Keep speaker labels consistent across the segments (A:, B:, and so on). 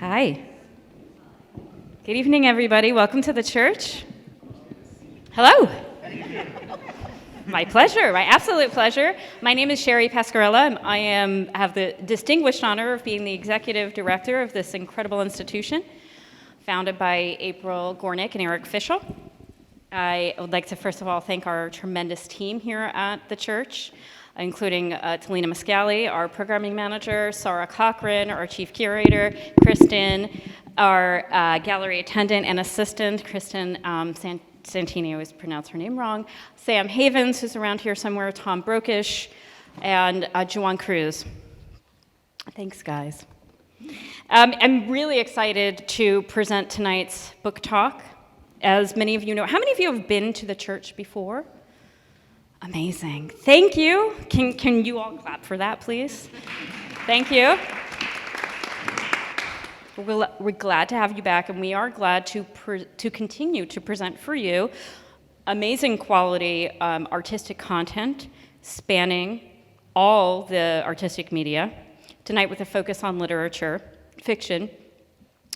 A: Hi. Good evening, everybody. Welcome to the church. Hello. My pleasure, my absolute pleasure. My name is Sherry Pascarella. I have the distinguished honor of being the executive director of this incredible institution, founded by April Gornick and Eric Fischel. I would like to first of all thank our tremendous team here at the church, including Talina Mascali, our programming manager, Sarah Cochran, our chief curator, Kristen, our gallery attendant and assistant, Kristen Santini, I always pronounce her name wrong, Sam Havens, who's around here somewhere, Tom Brokish, and Juan Cruz. Thanks, guys. I'm really excited to present tonight's book talk. As many of you know, how many of you have been to the church before? Amazing. Thank you. Can you all clap for that, please? Thank you. We're glad to have you back, and we are glad to continue to present for you amazing quality artistic content spanning all the artistic media, tonight with a focus on literature, fiction,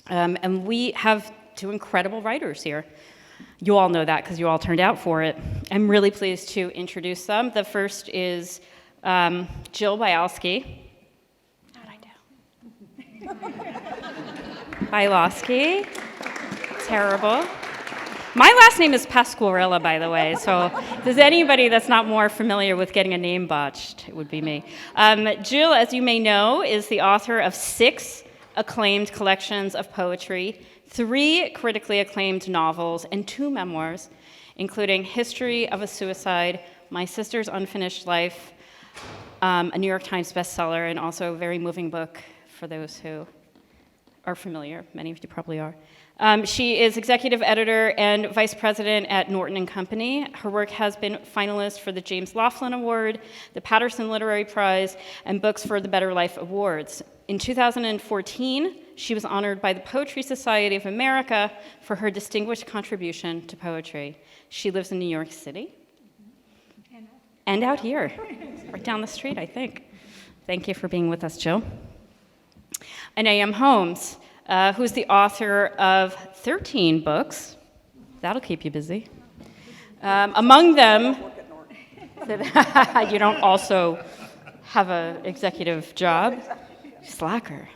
A: and we have two incredible writers here. You all know that because you all turned out for it. I'm really pleased to introduce them. The first is Jill Bialosky. How'd I do? Bialosky. Terrible. My last name is Pasquarella, by the way, so if there's anybody that's not more familiar with getting a name botched, it would be me. Jill, as you may know, is the author of 6 acclaimed collections of poetry, 3 critically acclaimed novels, and 2 memoirs, including History of a Suicide, My Sister's Unfinished Life, a New York Times bestseller, and also a very moving book for those who are familiar. Many of you probably are. She is executive editor and vice president at Norton & Company. Her work has been finalist for the James Laughlin Award, the Patterson Literary Prize, and Books for the Better Life Awards. In 2014, she was honored by the Poetry Society of America for her distinguished contribution to poetry. She lives in New York City and out here, right down the street, I think. Thank you for being with us, Jill. And A.M. Holmes, who's the author of 13 books. That'll keep you busy. Among them, you don't also have an executive job. Slacker.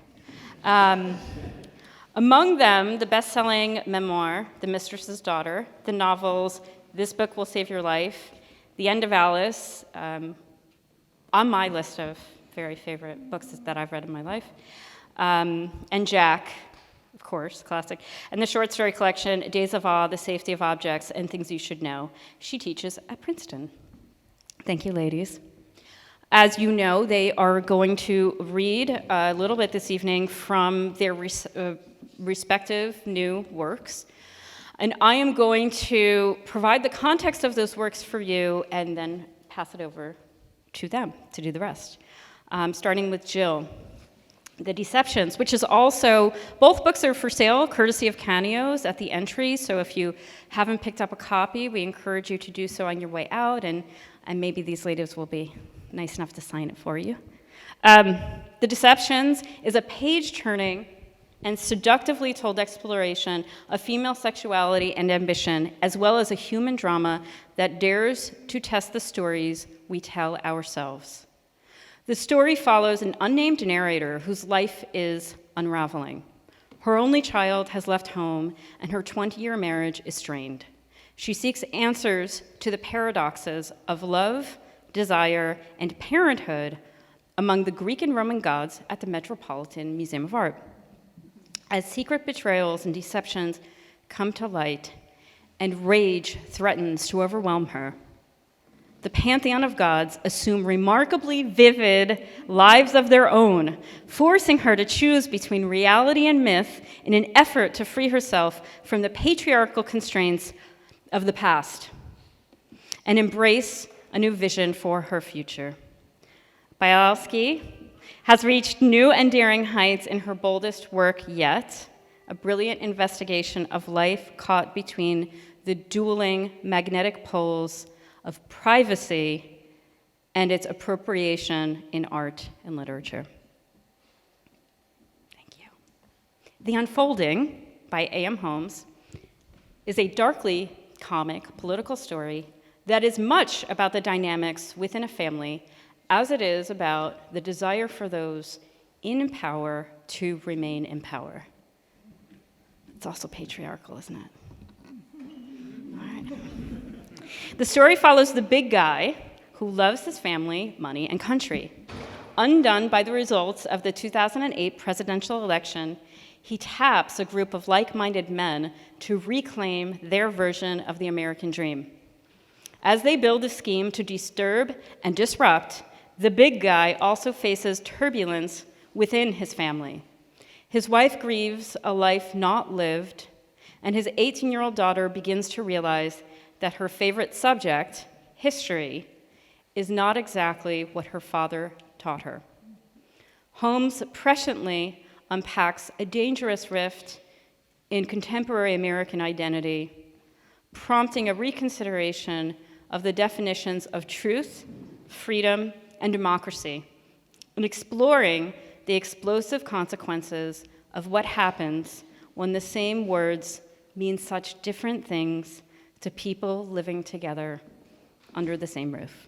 A: Among them, the best-selling memoir, The Mistress's Daughter, the novels This Book Will Save Your Life, The End of Alice, on my list of very favorite books that I've read in my life, and Jack, of course, classic, and the short story collection, Days of Awe, The Safety of Objects, and Things You Should Know. She teaches at Princeton. Thank you, ladies. As you know, they are going to read a little bit this evening from their respective new works. And I am going to provide the context of those works for you and then pass it over to them to do the rest. Starting with Jill. The Deceptions, which is also, both books are for sale, courtesy of Canio's at the entry. So if you haven't picked up a copy, we encourage you to do so on your way out, and maybe these ladies will be nice enough to sign it for you. The Deceptions is a page-turning and seductively told exploration of female sexuality and ambition, as well as a human drama that dares to test the stories we tell ourselves. The story follows an unnamed narrator whose life is unraveling. Her only child has left home, and her 20-year marriage is strained. She seeks answers to the paradoxes of love, desire, and parenthood among the Greek and Roman gods at the Metropolitan Museum of Art. As secret betrayals and deceptions come to light and rage threatens to overwhelm her, the pantheon of gods assume remarkably vivid lives of their own, forcing her to choose between reality and myth in an effort to free herself from the patriarchal constraints of the past and embrace a new vision for her future. Bialosky has reached new and daring heights in her boldest work yet, a brilliant investigation of life caught between the dueling magnetic poles of privacy and its appropriation in art and literature. Thank you. The Unfolding by A.M. Holmes is a darkly comic political story that is much about the dynamics within a family as it is about the desire for those in power to remain in power. It's also patriarchal, isn't it? All right. The story follows the big guy who loves his family, money, and country. Undone by the results of the 2008 presidential election, he taps a group of like-minded men to reclaim their version of the American dream. As they build a scheme to disturb and disrupt, the big guy also faces turbulence within his family. His wife grieves a life not lived, and his 18-year-old daughter begins to realize that her favorite subject, history, is not exactly what her father taught her. Holmes presciently unpacks a dangerous rift in contemporary American identity, prompting a reconsideration of the definitions of truth, freedom, and democracy, and exploring the explosive consequences of what happens when the same words mean such different things to people living together under the same roof.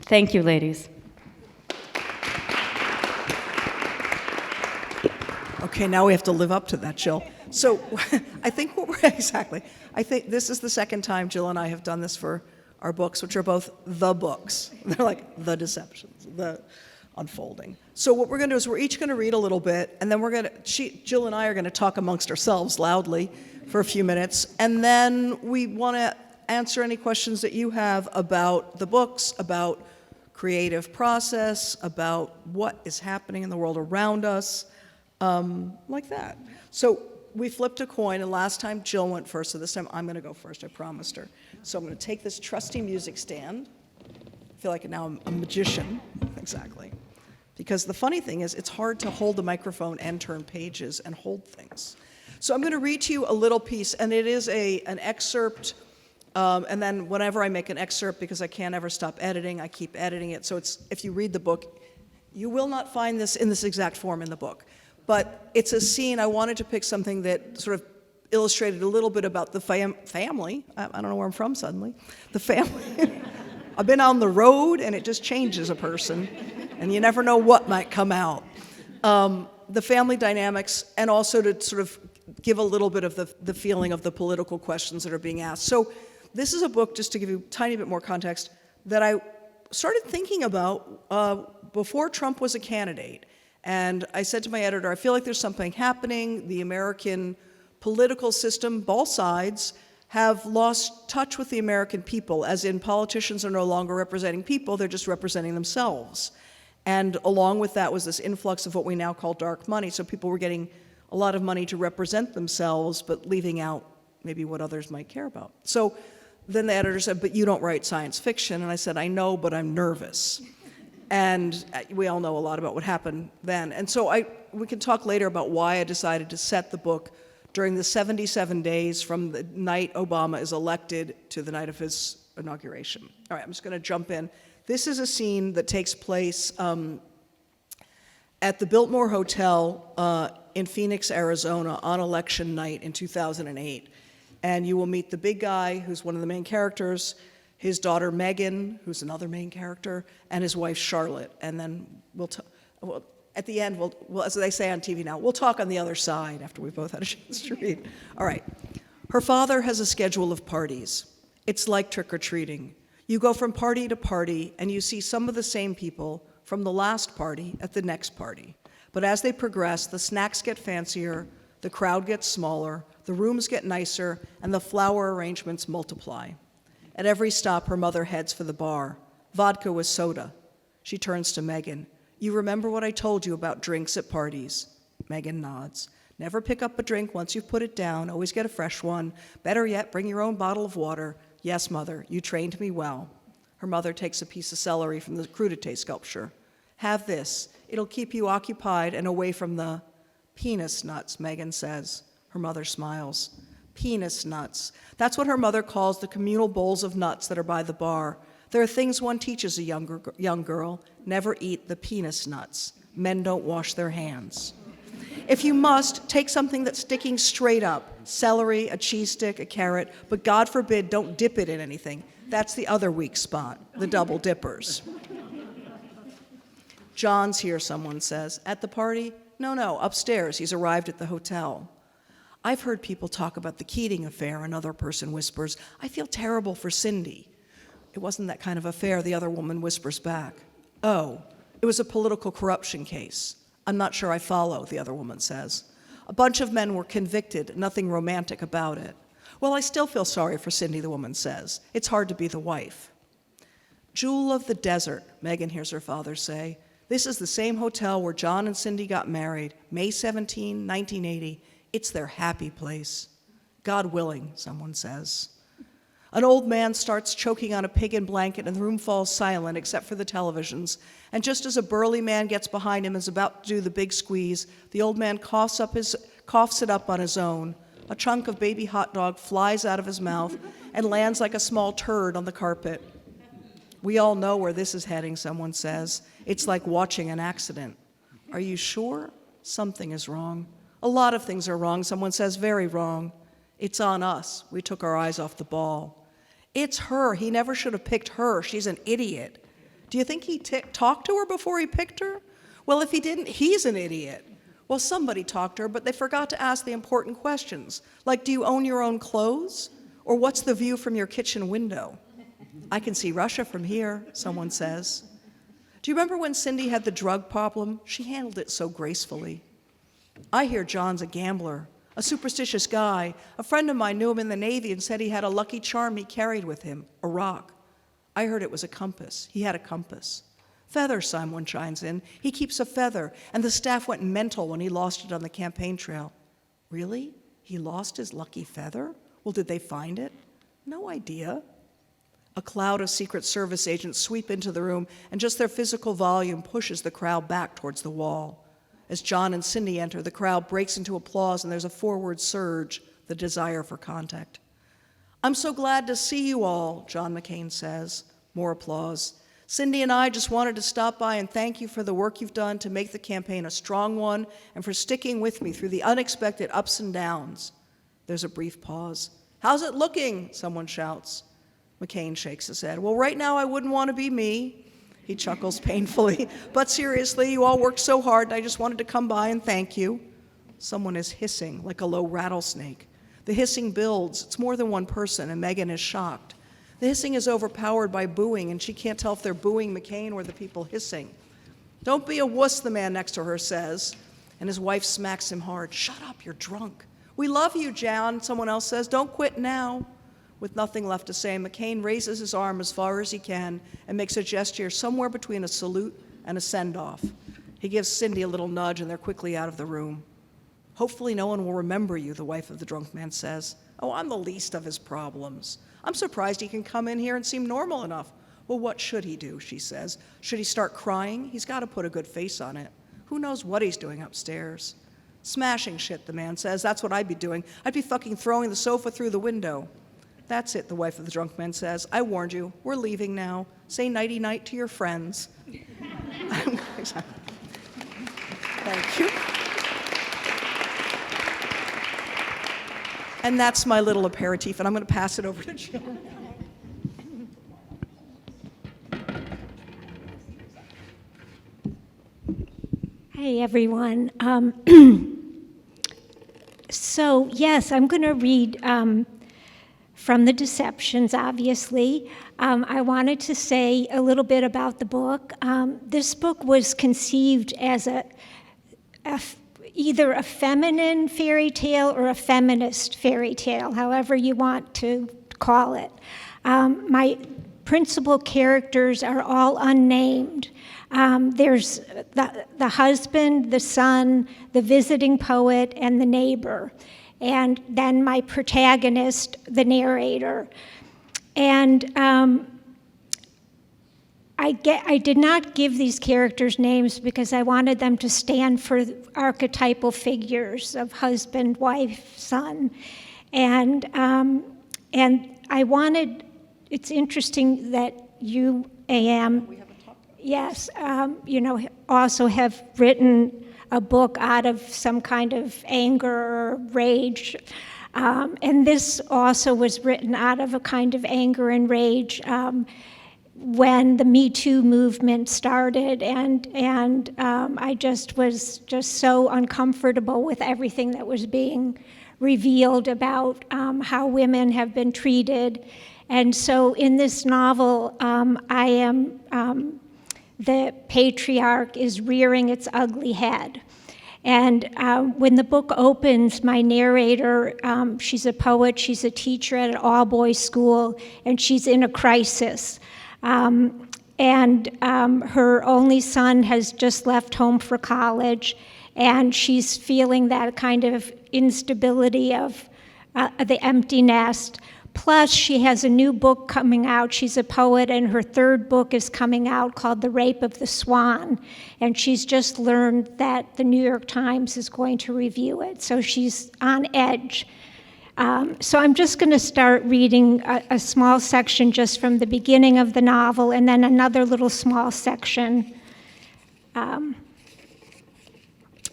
A: Thank you, ladies.
B: Okay, now we have to live up to that, Jill. So I think I think this is the second time Jill and I have done this for our books, which are both the books. They're like the deceptions, the unfolding. So what we're going to do is we're each going to read a little bit, and then Jill and I are going to talk amongst ourselves loudly for a few minutes, and then we want to answer any questions that you have about the books, about creative process, about what is happening in the world around us, like that. So we flipped a coin, and last time Jill went first, so this time I'm going to go first, I promised her. So I'm going to take this trusty music stand. I feel like now I'm a magician, exactly. Because the funny thing is, it's hard to hold the microphone and turn pages and hold things. So I'm going to read to you a little piece, and it is an excerpt, and then whenever I make an excerpt, because I can't ever stop editing, I keep editing it. So if you read the book, you will not find this in this exact form in the book. But it's a scene. I wanted to pick something that sort of illustrated a little bit about the family. I don't know where I'm from suddenly. The family. I've been on the road, and it just changes a person, and you never know what might come out. The family dynamics, and also to sort of give a little bit of the feeling of the political questions that are being asked. So this is a book, just to give you a tiny bit more context, that I started thinking about before Trump was a candidate. And I said to my editor, I feel like there's something happening. The American political system, both sides, have lost touch with the American people, as in politicians are no longer representing people, they're just representing themselves. And along with that was this influx of what we now call dark money. So people were getting a lot of money to represent themselves, but leaving out maybe what others might care about. So then the editor said, but you don't write science fiction. And I said, I know, but I'm nervous. And we all know a lot about what happened then. And so we can talk later about why I decided to set the book during the 77 days from the night Obama is elected to the night of his inauguration. All right, I'm just going to jump in. This is a scene that takes place at the Biltmore Hotel in Phoenix, Arizona, on election night in 2008. And you will meet the big guy, who's one of the main characters, his daughter Megan, who's another main character, and his wife Charlotte. And then at the end, we'll, as they say on TV now, we'll talk on the other side after we've both had a chance to read. All right. Her father has a schedule of parties. It's like trick-or-treating. You go from party to party, and you see some of the same people from the last party at the next party. But as they progress, the snacks get fancier, the crowd gets smaller, the rooms get nicer, and the flower arrangements multiply. At every stop, her mother heads for the bar. Vodka with soda. She turns to Megan. You remember what I told you about drinks at parties? Megan nods. Never pick up a drink once you've put it down. Always get a fresh one. Better yet, bring your own bottle of water. Yes, Mother, you trained me well. Her mother takes a piece of celery from the crudité sculpture. Have this. It'll keep you occupied and away from the penis nuts, Megan says. Her mother smiles. Penis nuts. That's what her mother calls the communal bowls of nuts that are by the bar. There are things one teaches a young girl. Never eat the penis nuts. Men don't wash their hands. If you must, take something that's sticking straight up. Celery, a cheese stick, a carrot, but God forbid, don't dip it in anything. That's the other weak spot, the double dippers. John's here, someone says. At the party? No, upstairs. He's arrived at the hotel. I've heard people talk about the Keating affair. Another person whispers, I feel terrible for Cindy. It wasn't that kind of affair, the other woman whispers back. Oh, it was a political corruption case. I'm not sure I follow, the other woman says. A bunch of men were convicted, nothing romantic about it. Well, I still feel sorry for Cindy, the woman says. It's hard to be the wife. Jewel of the desert, Megan hears her father say. This is the same hotel where John and Cindy got married, May 17, 1980. It's their happy place. God willing, someone says. An old man starts choking on a pig in blanket and the room falls silent except for the televisions. And just as a burly man gets behind him and is about to do the big squeeze, the old man coughs it up on his own. A chunk of baby hot dog flies out of his mouth and lands like a small turd on the carpet. We all know where this is heading, someone says. It's like watching an accident. Are you sure? Something is wrong. A lot of things are wrong, someone says, very wrong. It's on us. We took our eyes off the ball. It's her. He never should have picked her. She's an idiot. Do you think he talked to her before he picked her? Well, if he didn't, he's an idiot. Well, somebody talked to her, but they forgot to ask the important questions, like, do you own your own clothes? Or what's the view from your kitchen window? I can see Russia from here, someone says. Do you remember when Cindy had the drug problem? She handled it so gracefully. I hear John's a gambler, a superstitious guy. A friend of mine knew him in the Navy and said he had a lucky charm he carried with him, a rock. I heard it was a compass. He had a compass. Feather, someone chimes in. He keeps a feather, and the staff went mental when he lost it on the campaign trail. Really? He lost his lucky feather? Well, did they find it? No idea. A cloud of Secret Service agents sweep into the room, and just their physical volume pushes the crowd back towards the wall. As John and Cindy enter, the crowd breaks into applause, and there's a forward surge, the desire for contact. I'm so glad to see you all, John McCain says. More applause. Cindy and I just wanted to stop by and thank you for the work you've done to make the campaign a strong one and for sticking with me through the unexpected ups and downs. There's a brief pause. How's it looking? Someone shouts. McCain shakes his head. Well, right now I wouldn't want to be me. He chuckles painfully. But seriously, you all worked so hard, and I just wanted to come by and thank you. Someone is hissing like a low rattlesnake. The hissing builds. It's more than one person, and Megan is shocked. The hissing is overpowered by booing, and she can't tell if they're booing McCain or the people hissing. Don't be a wuss, the man next to her says, and his wife smacks him hard. Shut up, you're drunk. We love you, John, someone else says. Don't quit now. With nothing left to say, McCain raises his arm as far as he can and makes a gesture somewhere between a salute and a send-off. He gives Cindy a little nudge, and they're quickly out of the room. Hopefully no one will remember you, the wife of the drunk man says. Oh, I'm the least of his problems. I'm surprised he can come in here and seem normal enough. Well, what should he do, she says. Should he start crying? He's got to put a good face on it. Who knows what he's doing upstairs? Smashing shit, the man says. That's what I'd be doing. I'd be fucking throwing the sofa through the window. That's it, the wife of the drunk man says. I warned you. We're leaving now. Say nighty-night to your friends. Thank you. And that's my little aperitif, and I'm going to pass it over to Jill.
C: Hi, everyone. So, yes, I'm going to read from The Deceptions, obviously. I wanted to say a little bit about the book. This book was conceived as either a feminine fairy tale or a feminist fairy tale, however you want to call it. My principal characters are all unnamed. There's the husband, the son, the visiting poet, and the neighbor. And then my protagonist, the narrator. And I did not give these characters names because I wanted them to stand for archetypal figures of husband, wife, son. And I wanted, it's interesting that you, A.M., yes, also have written a book out of some kind of anger or rage. And this also was written out of a kind of anger and rage when the Me Too movement started, and I just was just so uncomfortable with everything that was being revealed about how women have been treated. And so in this novel, I am, the patriarch is rearing its ugly head. And when the book opens, my narrator, she's a poet, she's a teacher at an all-boys school, and she's in a crisis. Her only son has just left home for college, and she's feeling that kind of instability of the empty nest. Plus, she has a new book coming out. She's a poet, and her third book is coming out called The Rape of the Swan. And she's just learned that the New York Times is going to review it. So she's on edge. So I'm just going to start reading a small section just from the beginning of the novel, and then another little small section.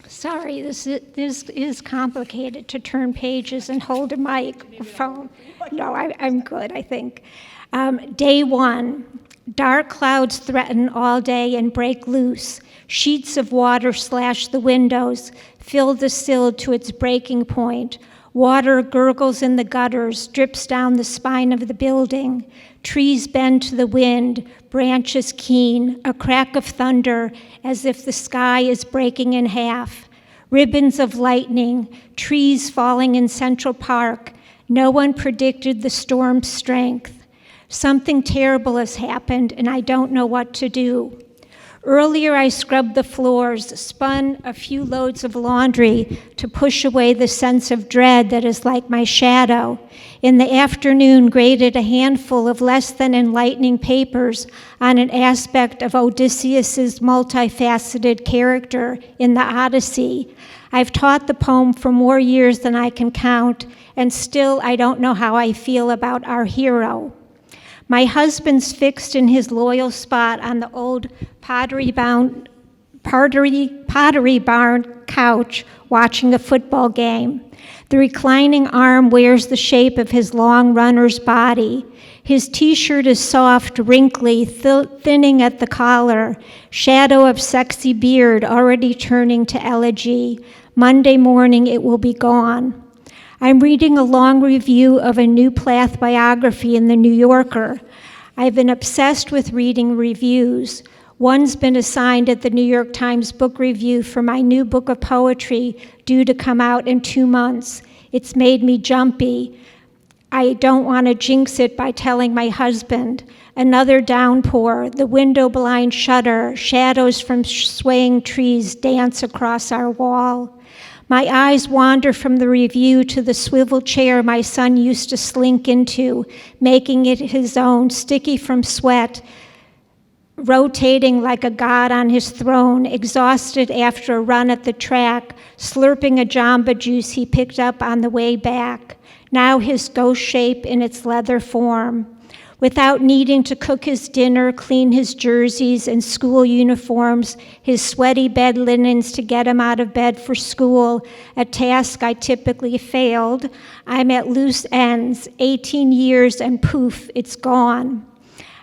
C: Sorry, this is complicated to turn pages and hold a microphone. No, I'm good, I think. Day 1. Dark clouds threaten all day and break loose. Sheets of water slash the windows, fill the sill to its breaking point. Water gurgles in the gutters, drips down the spine of the building. Trees bend to the wind, branches keen, a crack of thunder as if the sky is breaking in half. Ribbons of lightning, trees falling in Central Park. No one predicted the storm's strength. Something terrible has happened, and I don't know what to do. Earlier, I scrubbed the floors, spun a few loads of laundry to push away the sense of dread that is like my shadow. In the afternoon, graded a handful of less than enlightening papers on an aspect of Odysseus's multifaceted character in the Odyssey. I've taught the poem for more years than I can count, and still I don't know how I feel about our hero. My husband's fixed in his loyal spot on the old pottery barn couch watching a football game. The reclining arm wears the shape of his long runner's body. His t-shirt is soft, wrinkly, thinning at the collar, shadow of sexy beard already turning to elegy. Monday morning it will be gone. I'm reading a long review of a new Plath biography in The New Yorker. I've been obsessed with reading reviews. One's been assigned at the New York Times Book Review for my new book of poetry due to come out in 2 months. It's made me jumpy. I don't want to jinx it by telling my husband. Another downpour, the window blind shudder, shadows from swaying trees dance across our wall. My eyes wander from the review to the swivel chair my son used to slink into, making it his own, sticky from sweat, rotating like a god on his throne, exhausted after a run at the track, slurping a Jamba Juice he picked up on the way back, now his ghost shape in its leather form. Without needing to cook his dinner, clean his jerseys and school uniforms, his sweaty bed linens to get him out of bed for school, a task I typically failed, I'm at loose ends, 18 years and poof, it's gone.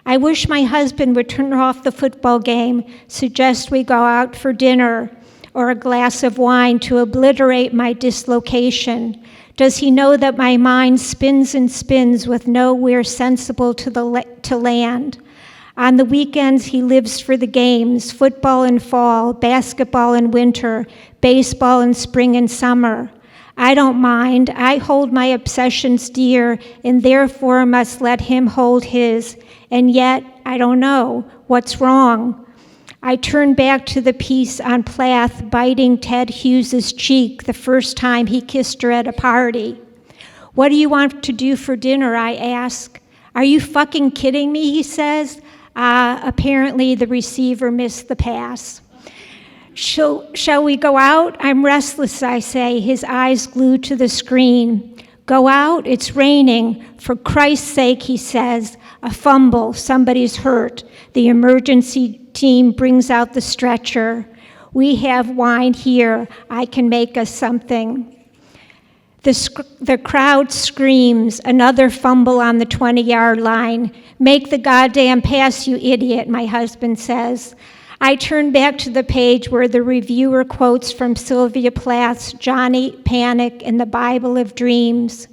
C: I wish my husband would turn off the football game, suggest we go out for dinner or a glass of wine to obliterate my dislocation. Does he know that my mind spins and spins with nowhere sensible to land? On the weekends, he lives for the games, football in fall, basketball in winter, baseball in spring and summer. I don't mind. I hold my obsessions dear and therefore must let him hold his. And yet, I don't know. What's wrong? I turn back to the piece on Plath biting Ted Hughes's cheek the first time he kissed her at a party. What do you want to do for dinner, I ask. Are you fucking kidding me, he says. Apparently the receiver missed the pass. Shall we go out? I'm restless, I say, his eyes glued to the screen. Go out? It's raining. For Christ's sake, he says. A fumble, somebody's hurt. The emergency team brings out the stretcher. We have wine here. I can make us something. The crowd screams, another fumble on the 20-yard line. Make the goddamn pass, you idiot, my husband says. I turn back to the page where the reviewer quotes from Sylvia Plath's Johnny Panic in the Bible of Dreams.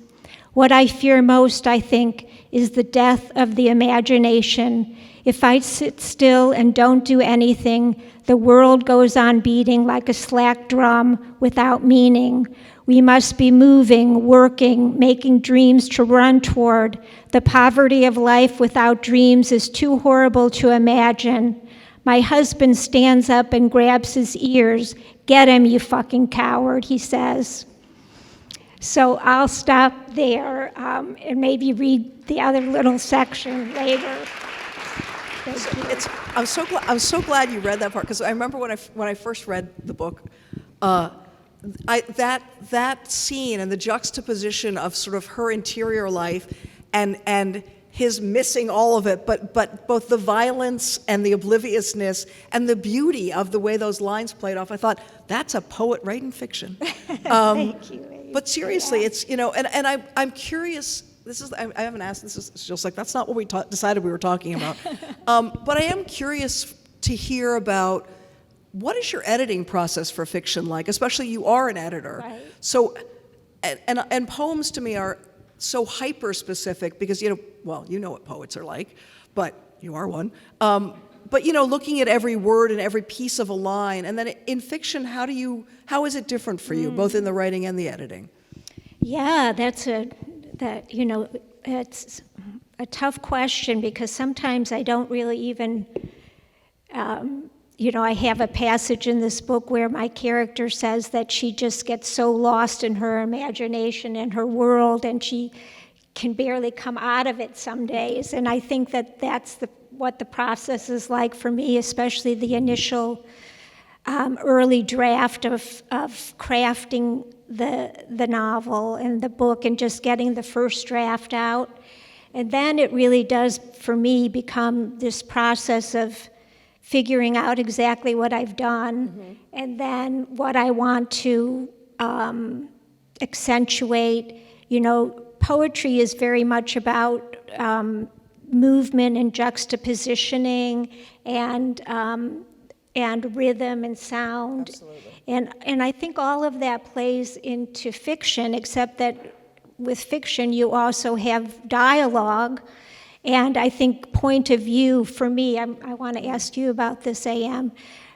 C: What I fear most, I think, is the death of the imagination. If I sit still and don't do anything, the world goes on beating like a slack drum without meaning. We must be moving, working, making dreams to run toward. The poverty of life without dreams is too horrible to imagine. My husband stands up and grabs his ears. Get him, you fucking coward, he says. So I'll stop there and maybe read the other little section later.
B: I'm so glad you read that part, because I remember when I first read the book, that scene and the juxtaposition of sort of her interior life and his missing all of it, but both the violence and the obliviousness and the beauty of the way those lines played off. I thought, that's a poet writing fiction.
C: Thank you.
B: But seriously, yeah. It's, and I'm curious. I haven't asked this. It's just like, that's not what we decided we were talking about. But I am curious to hear about, what is your editing process for fiction like? Especially, you are an editor.
C: Right.
B: So, and poems to me are so hyper specific because, you know what poets are like, but you are one. But looking at every word and every piece of a line, and then in fiction, how is it different for you, both in the writing and the editing?
C: Yeah, it's a tough question, because sometimes I don't really even, I have a passage in this book where my character says that she just gets so lost in her imagination and her world, and she can barely come out of it some days. And I think that that's what the process is like for me, especially the initial early draft of crafting the novel and the book and just getting the first draft out. And then it really does, for me, become this process of figuring out exactly what I've done, and then what I want to accentuate. Poetry is very much about movement and juxtapositioning and rhythm and sound. Absolutely. And I think all of that plays into fiction, except that with fiction you also have dialogue. And I think point of view, for me, I want to ask you about this, A.M.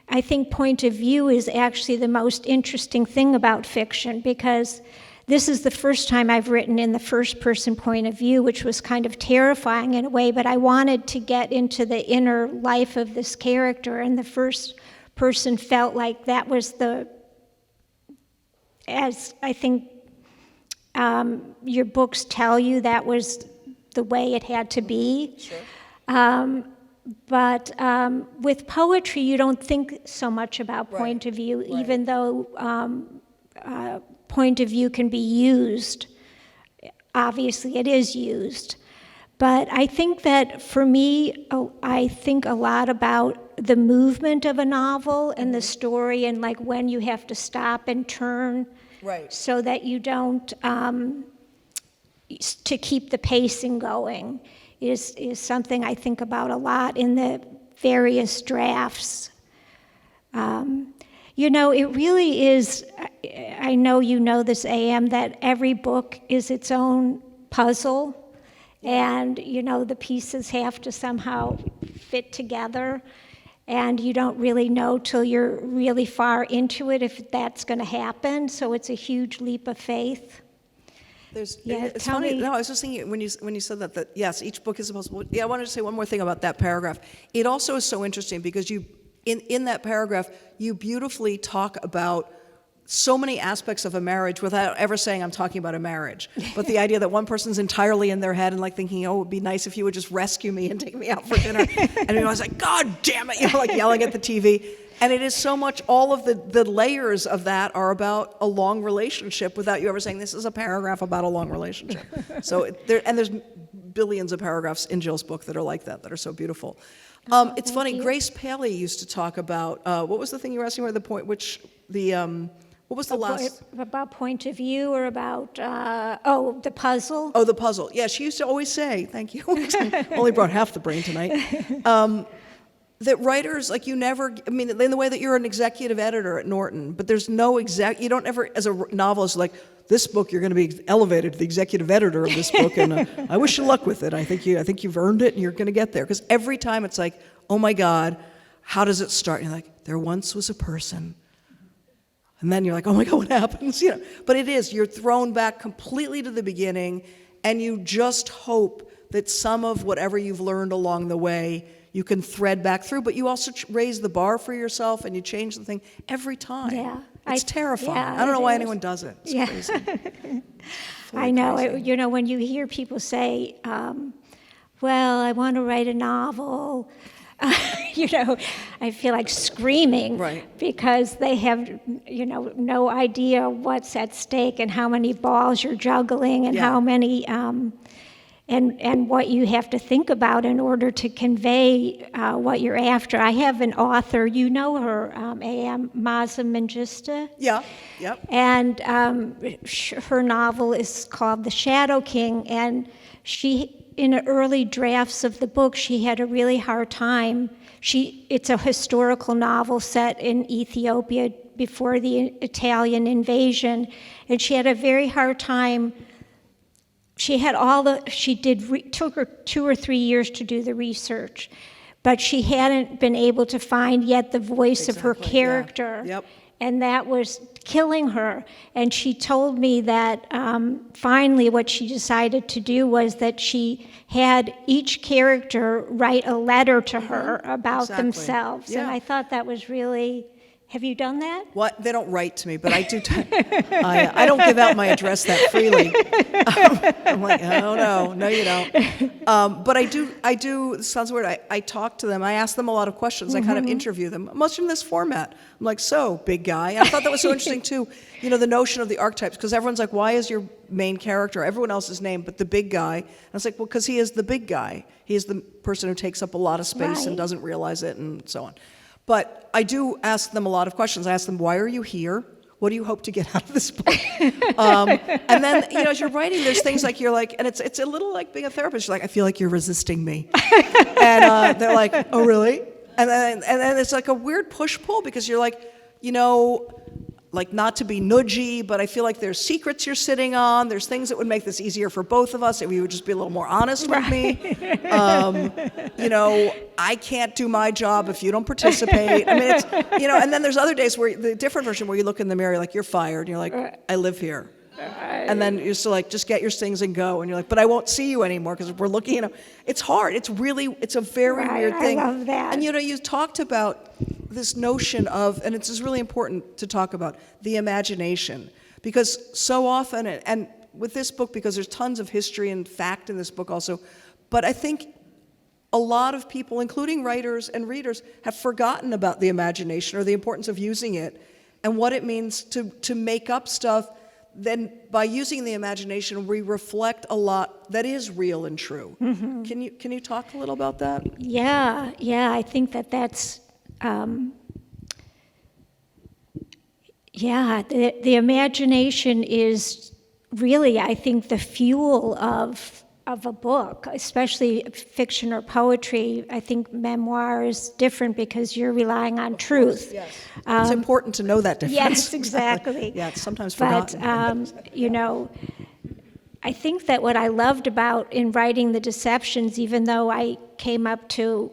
C: I think point of view is actually the most interesting thing about fiction, because this is the first time I've written in the first person point of view, which was kind of terrifying in a way, but I wanted to get into the inner life of this character, and the first person felt like that was as I think your books tell you, that was the way it had to be. Sure. But with poetry, you don't think so much about point of view, right. Even though point of view can be used. Obviously, it is used. But I think that for me, I think a lot about the movement of a novel and the story, and like when you have to stop and turn, right, so that you don't, to keep the pacing going is something I think about a lot in the various drafts. It really is, I know you know this, A.M., that every book is its own puzzle, and, the pieces have to somehow fit together, and you don't really know till you're really far into it if that's going to happen, so it's a huge leap of faith.
B: It's funny. No, I was just thinking when you said that yes, each book is supposed to. Yeah, I wanted to say one more thing about that paragraph. It also is so interesting because in that paragraph, you beautifully talk about so many aspects of a marriage without ever saying I'm talking about a marriage. But the idea that one person's entirely in their head and like thinking, oh, it would be nice if you would just rescue me and take me out for dinner. And I was like, God damn it, like yelling at the TV. And it is so much, all of the layers of that are about a long relationship without you ever saying this is a paragraph about a long relationship. So there's billions of paragraphs in Jill's book that are like that are so beautiful. It's funny,
C: you.
B: Grace Paley used to talk about, what was the thing you were asking me, what was the last?
C: About point of view or about, the puzzle?
B: Oh, the puzzle. Yeah, she used to always say, thank you, only brought half the brain tonight, that writers, like in the way that you're an executive editor at Norton, but there's no you don't ever, as a novelist, like, this book, you're going to be elevated to the executive editor of this book, and I wish you luck with it. I think you've earned it, and you're going to get there. Because every time it's like, oh my God, how does it start? And you're like, there once was a person. And then you're like, oh my God, what happens? But it is, you're thrown back completely to the beginning, and you just hope that some of whatever you've learned along the way you can thread back through, but you also raise the bar for yourself, and you change the thing every time.
C: Yeah.
B: It's terrifying.
C: Yeah,
B: I don't know why
C: is.
B: anyone does it. It's crazy.
C: I know.
B: Crazy.
C: When you hear people say, well, I want to write a novel, I feel like screaming.
B: Right.
C: Because they have, no idea what's at stake and how many balls you're juggling and
B: Yeah.
C: how many, and what you have to think about in order to convey what you're after. I have an author, you know her, A.M. Mangista.
B: Yeah, yep.
C: And her novel is called The Shadow King, and in the early drafts of the book, she had a really hard time. It's a historical novel set in Ethiopia before the Italian invasion, and she had a very hard time. Took her 2 or 3 years to do the research, but she hadn't been able to find yet the voice of her
B: Exactly, yeah.
C: character.
B: Yep.
C: And that was killing her. And she told me that finally what she decided to do was that she had each character write a letter to her about
B: Exactly.
C: themselves.
B: Yeah.
C: And I thought that was really, have you done that?
B: What? They don't write to me, but I do. I don't give out my address that freely. I'm like, oh no, you don't. But I do. This sounds weird. I talk to them. I ask them a lot of questions. I kind of interview them, much in this format. I'm like, so big guy. And I thought that was so interesting too. The notion of the archetypes, because everyone's like, why is your main character everyone else's name but the big guy? And I was like, well, because he is the big guy. He is the person who takes up a lot of space and
C: Right.
B: doesn't realize it, and so on. But I do ask them a lot of questions. I ask them, why are you here? What do you hope to get out of this book? And then, as you're writing, there's things like you're like, and it's a little like being a therapist. You're like, I feel like you're resisting me. And they're like, oh, really? And then it's like a weird push-pull because you're like, like not to be nudgy, but I feel like there's secrets you're sitting on. There's things that would make this easier for both of us if you would just be a little more honest with me. I can't do my job if you don't participate. I mean, it's, and then there's other days where the different version where you look in the mirror, you're like, you're fired. And you're like, I live here. And then you're still like, just get your things and go. And you're like, but I won't see you anymore because we're looking, it's hard. It's a very weird thing.
C: I love that.
B: And you talked about this notion of, and it's just really important to talk about, the imagination. Because so often, and with this book, because there's tons of history and fact in this book also, but I think a lot of people, including writers and readers, have forgotten about the imagination or the importance of using it and what it means to make up stuff. Then by using the imagination, we reflect a lot that is real and true. Mm-hmm. Can you talk a little about that?
C: Yeah, I think that's, the imagination is really, I think, the fuel of a book, especially fiction or poetry. I think memoir is different because you're relying on truth.
B: Yes. It's important to know that difference.
C: Yes, exactly.
B: Yeah, it's sometimes forgotten.
C: But, I think that what I loved about in writing The Deceptions, even though I came up to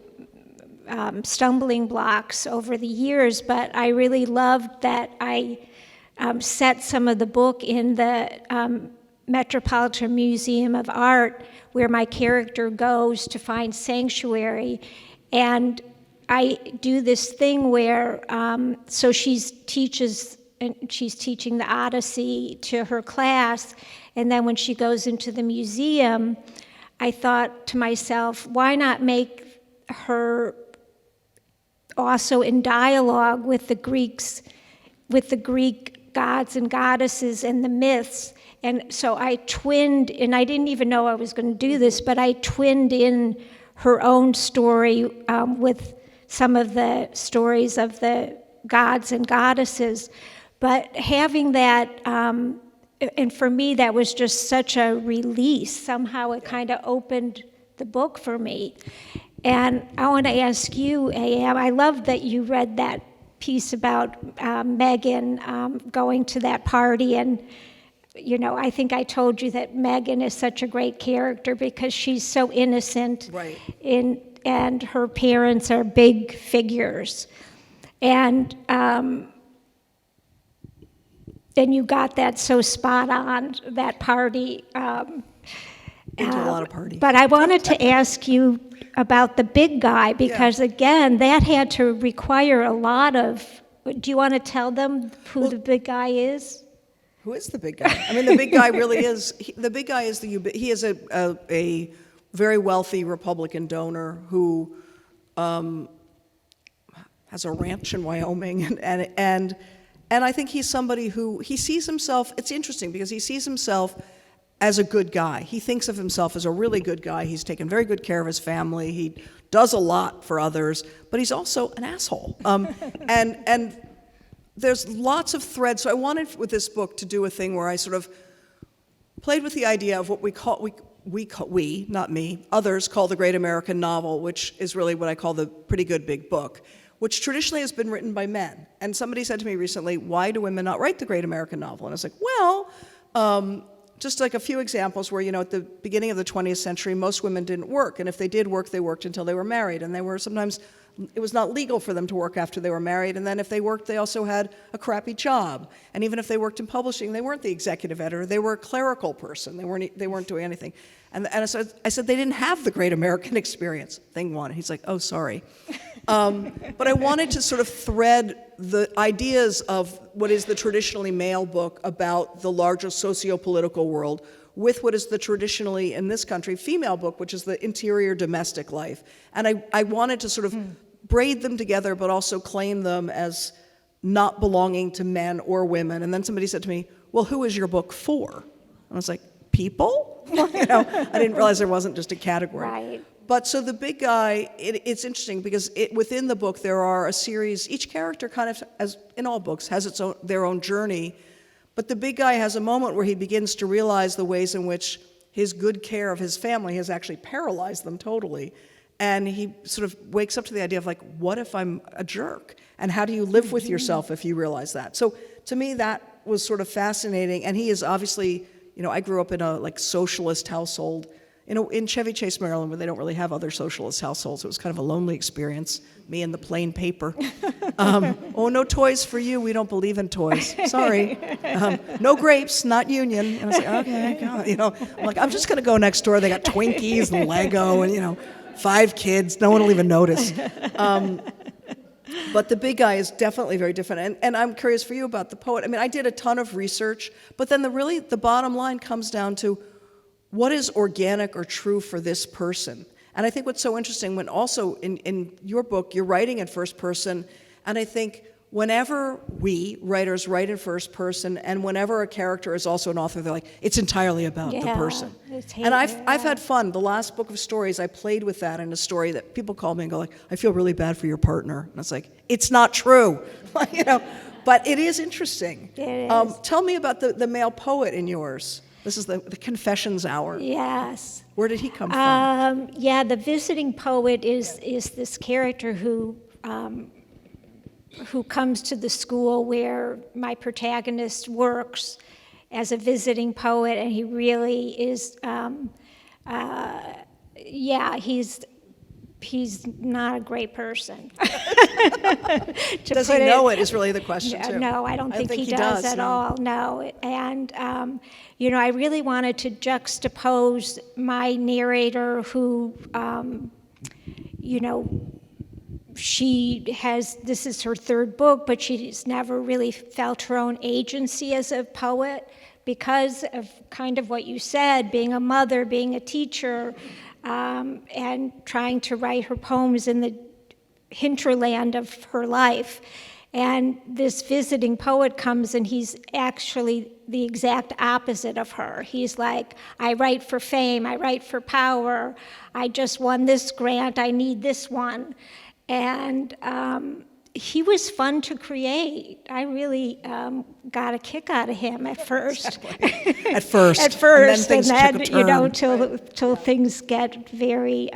C: stumbling blocks over the years, but I really loved that I set some of the book in the Metropolitan Museum of Art, where my character goes to find sanctuary. And I do this thing where, so she's teaching the Odyssey to her class, and then when she goes into the museum, I thought to myself, why not make her also in dialogue with the Greeks, with the Greek gods and goddesses and the myths. And so I twinned, and I didn't even know I was going to do this, but I twinned in her own story with some of the stories of the gods and goddesses. But having that, and for me, that was just such a release. Somehow it kind of opened the book for me. And I want to ask you, A.M., I love that you read that piece about Megan going to that party. And, you know, I think I told you that Megan is such a great character because she's so innocent.
B: Right.
C: And her parents are big figures. And you got that so spot on, that party.
B: Been to a lot of parties.
C: But I wanted to ask you about the big guy, because again, that had to require a lot of, do you want to tell them who the big guy is?
B: Who is the big guy? I mean, the big guy really is, the big guy is he is a very wealthy Republican donor who has a ranch in Wyoming, and I think he's somebody who, he sees himself, it's interesting because he sees himself as a good guy. He thinks of himself as a really good guy. He's taken very good care of his family. He does a lot for others, but he's also an asshole. And there's lots of threads. So I wanted with this book to do a thing where I sort of played with the idea of what we, not me, others call the great American novel, which is really what I call the pretty good big book, which traditionally has been written by men. And somebody said to me recently, why do women not write the great American novel? And I was like, well, just like a few examples where, you know, at the beginning of the 20th century, most women didn't work. And if they did work, they worked until they were married. And they were sometimes, it was not legal for them to work after they were married. And then if they worked, they also had a crappy job. And even if they worked in publishing, they weren't the executive editor. They were a clerical person. They weren't doing anything. And so I said they didn't have the great American experience. Thing one. He's like, oh, sorry. But I wanted to sort of thread the ideas of what is the traditionally male book about the larger socio-political world with what is the traditionally, in this country, female book, which is the interior domestic life. And I wanted to sort of braid them together, but also claim them as not belonging to men or women. And then somebody said to me, well, who is your book for? And I was like, people? You know, I didn't realize there wasn't just a category.
C: Right.
B: But so the big guy, it's interesting because within the book there are a series, each character kind of, as in all books, has their own journey. But the big guy has a moment where he begins to realize the ways in which his good care of his family has actually paralyzed them totally. And he sort of wakes up to the idea of like, what if I'm a jerk? And how do you live with yourself if you realize that? So to me that was sort of fascinating. And he is obviously, you know, I grew up in a like socialist household, in Chevy Chase, Maryland, where they don't really have other socialist households. It was kind of a lonely experience, me and the plain paper. Oh, no toys for you. We don't believe in toys. Sorry. No grapes, not union. And I was like, okay, God, you know. I'm like, I'm just going to go next door. They got Twinkies and Lego and, you know, 5 kids. No one will even notice. But the big guy is definitely very different. And I'm curious for you about the poet. I mean, I did a ton of research, but then the bottom line comes down to, what is organic or true for this person? And I think what's so interesting, when also in your book, you're writing in first person, and I think whenever we writers write in first person, and whenever a character is also an author, they're like, it's entirely about the person. And I've had fun. The last book of stories, I played with that in a story that people call me and go like, I feel really bad for your partner. And it's like, it's not true, you know. But it is interesting.
C: It is.
B: Tell me about the male poet in yours. This is the confessions hour.
C: Yes.
B: Where did he come from?
C: Yeah, the visiting poet is this character who comes to the school where my protagonist works as a visiting poet, and he really is, he's not a great person.
B: Does he know it is really the question, too.
C: No, I don't think he does at all, no. And, you know, I really wanted to juxtapose my narrator who, you know, this is her 3rd book, but she's never really felt her own agency as a poet because of kind of what you said, being a mother, being a teacher, and trying to write her poems in the hinterland of her life. And this visiting poet comes and he's actually the exact opposite of her. He's like, I write for fame, I write for power, I just won this grant, I need this one. And he was fun to create. I really got a kick out of him at first.
B: At first.
C: At first,
B: and then things took a turn.
C: till things get very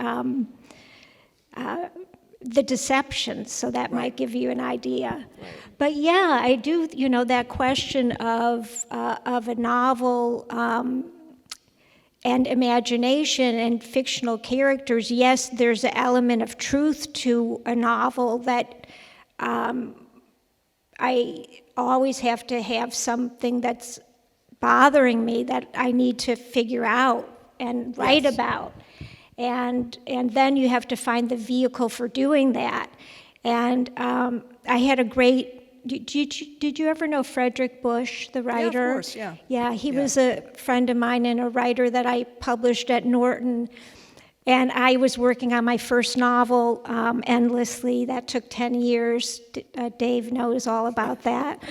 C: the deception. So that might give you an idea.
B: Right.
C: But yeah, I do. That question of a novel and imagination and fictional characters. Yes, there's an element of truth to a novel that. I always have to have something that's bothering me that I need to figure out and write about. And then you have to find the vehicle for doing that. And I had a great, did you ever know Frederick Bush, the writer?
B: Yeah, of course, yeah.
C: Yeah, he was a friend of mine and a writer that I published at Norton. And I was working on my first novel endlessly. That took 10 years. Dave knows all about that.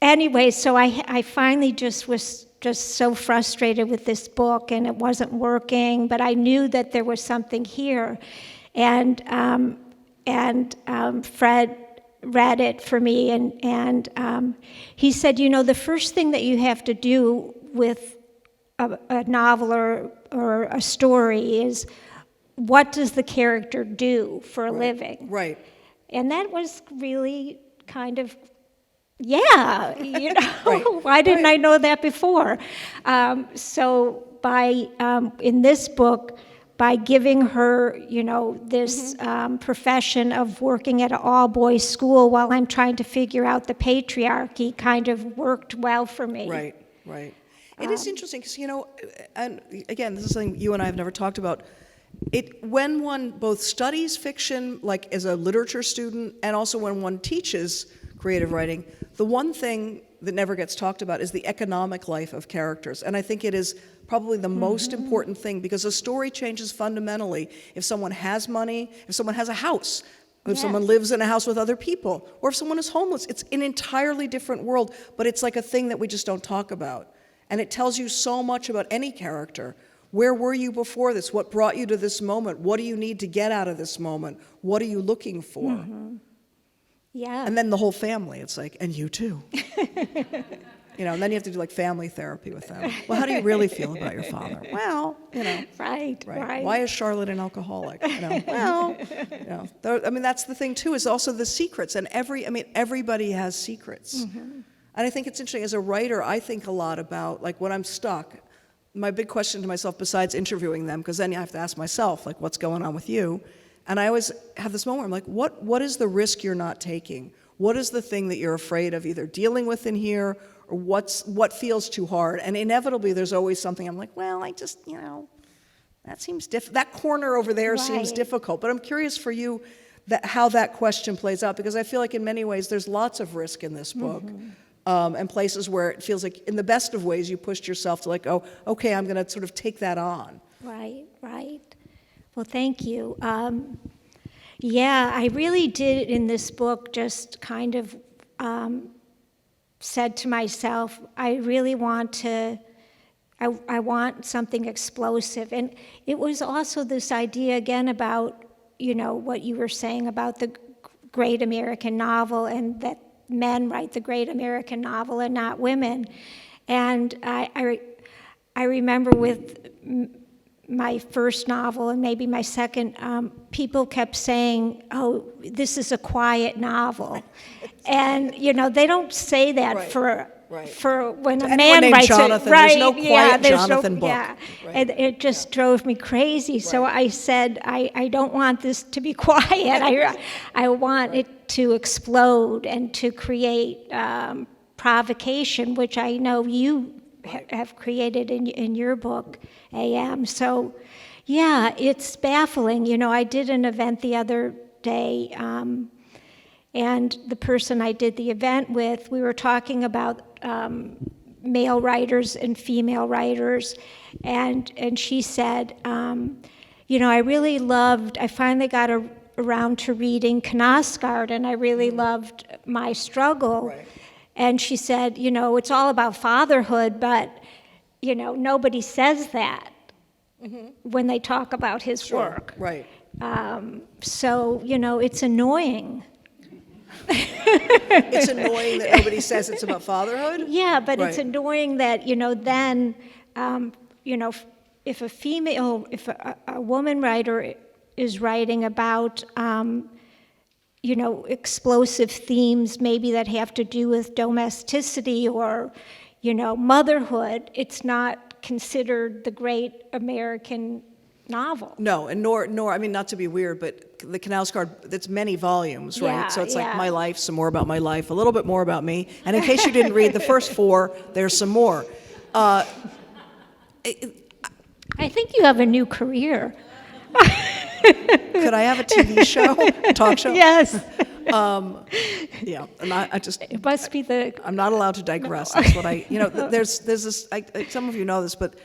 C: Anyway, so I finally just was just so frustrated with this book, and it wasn't working, but I knew that there was something here. And Fred read it for me, and he said, the first thing that you have to do with a novel or a story is, what does the character do for a living?
B: Right.
C: And that was really kind of, yeah,
B: Right.
C: Why didn't I know that before? So in this book, by giving her, this profession of working at an all-boys school while I'm trying to figure out the patriarchy, kind of worked well for me.
B: Right, right. It is interesting because, and again, this is something you and I have never talked about. When one both studies fiction, like as a literature student, and also when one teaches creative writing, the one thing that never gets talked about is the economic life of characters. And I think it is probably the most important thing, because a story changes fundamentally if someone has money, if someone has a house, if someone lives in a house with other people, or if someone is homeless. It's an entirely different world, but it's like a thing that we just don't talk about. And it tells you so much about any character. Where were you before this? What brought you to this moment? What do you need to get out of this moment? What are you looking for?
C: Mm-hmm. Yeah.
B: And then the whole family, it's like, and you too. And then you have to do like family therapy with them. Well, how do you really feel about your father? Well,
C: Right.
B: Why is Charlotte an alcoholic? Well, that's the thing too, is also the secrets. And everybody has secrets. Mm-hmm. And I think it's interesting, as a writer, I think a lot about, like, when I'm stuck, my big question to myself, besides interviewing them, because then I have to ask myself, like, what's going on with you? And I always have this moment where I'm like, what is the risk you're not taking? What is the thing that you're afraid of either dealing with in here, or what feels too hard? And inevitably, there's always something I'm like, well, I just, that seems that corner over there seems difficult. But I'm curious for you how that question plays out, because I feel like in many ways there's lots of risk in this book. Mm-hmm. And places where it feels like, in the best of ways, you pushed yourself to, like, oh, okay, I'm going to sort of take that on.
C: Right. Well, thank you. I really did in this book just kind of said to myself, I really want I want something explosive. And it was also this idea, again, about, what you were saying about the great American novel, and that men write the great American novel and not women. And I remember with my first novel and maybe my second, people kept saying, oh, this is a quiet novel. And, they don't say that for when a man writes
B: Jonathan,
C: it. Right,
B: there's no quiet Jonathan book.
C: Yeah, and it just drove me crazy. So I said, I don't want this to be quiet. I want it to explode and to create provocation, which I know you have created in your book, A.M. So, yeah, it's baffling. I did an event the other day, and the person I did the event with, we were talking about male writers and female writers, and she said, I finally got a around to reading Knausgaard, and I really loved My Struggle.
B: Right.
C: And she said, it's all about fatherhood, but, nobody says that when they talk about his work.
B: Right.
C: So, it's annoying.
B: It's annoying that nobody says it's about fatherhood?
C: Yeah, but it's
B: Right.
C: annoying that, then, if a woman writer is writing about, explosive themes maybe that have to do with domesticity or, motherhood, it's not considered the great American novel.
B: No, and nor, I mean, not to be weird, but the Knausgaard, it's many volumes, right?
C: Yeah,
B: So it's
C: yeah.
B: like my life, some more about my life, a little bit more about me. And in case you didn't read the first 4, there's some more.
C: I think you have a new career.
B: Could I have a TV show, a talk show?
C: Yes.
B: Yeah, and I just,
C: It must be
B: I'm not allowed to digress. That's what there's this, some of you know this, but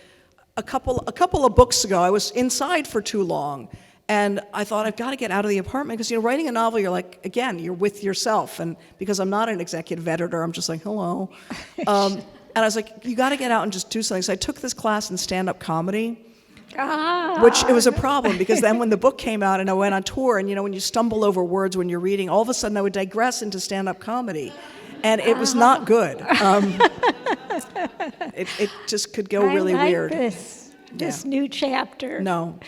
B: a couple of books ago, I was inside for too long, and I thought, I've got to get out of the apartment, because, writing a novel, you're like, again, you're with yourself, and because I'm not an executive editor, I'm just like, hello. And I was like, you got to get out and just do something. So I took this class in stand-up comedy, which it was a problem, because then when the book came out and I went on tour, and when you stumble over words when you're reading, all of a sudden I would digress into stand-up comedy, and it was not good. It just could go really
C: I like
B: weird.
C: This new chapter.
B: No,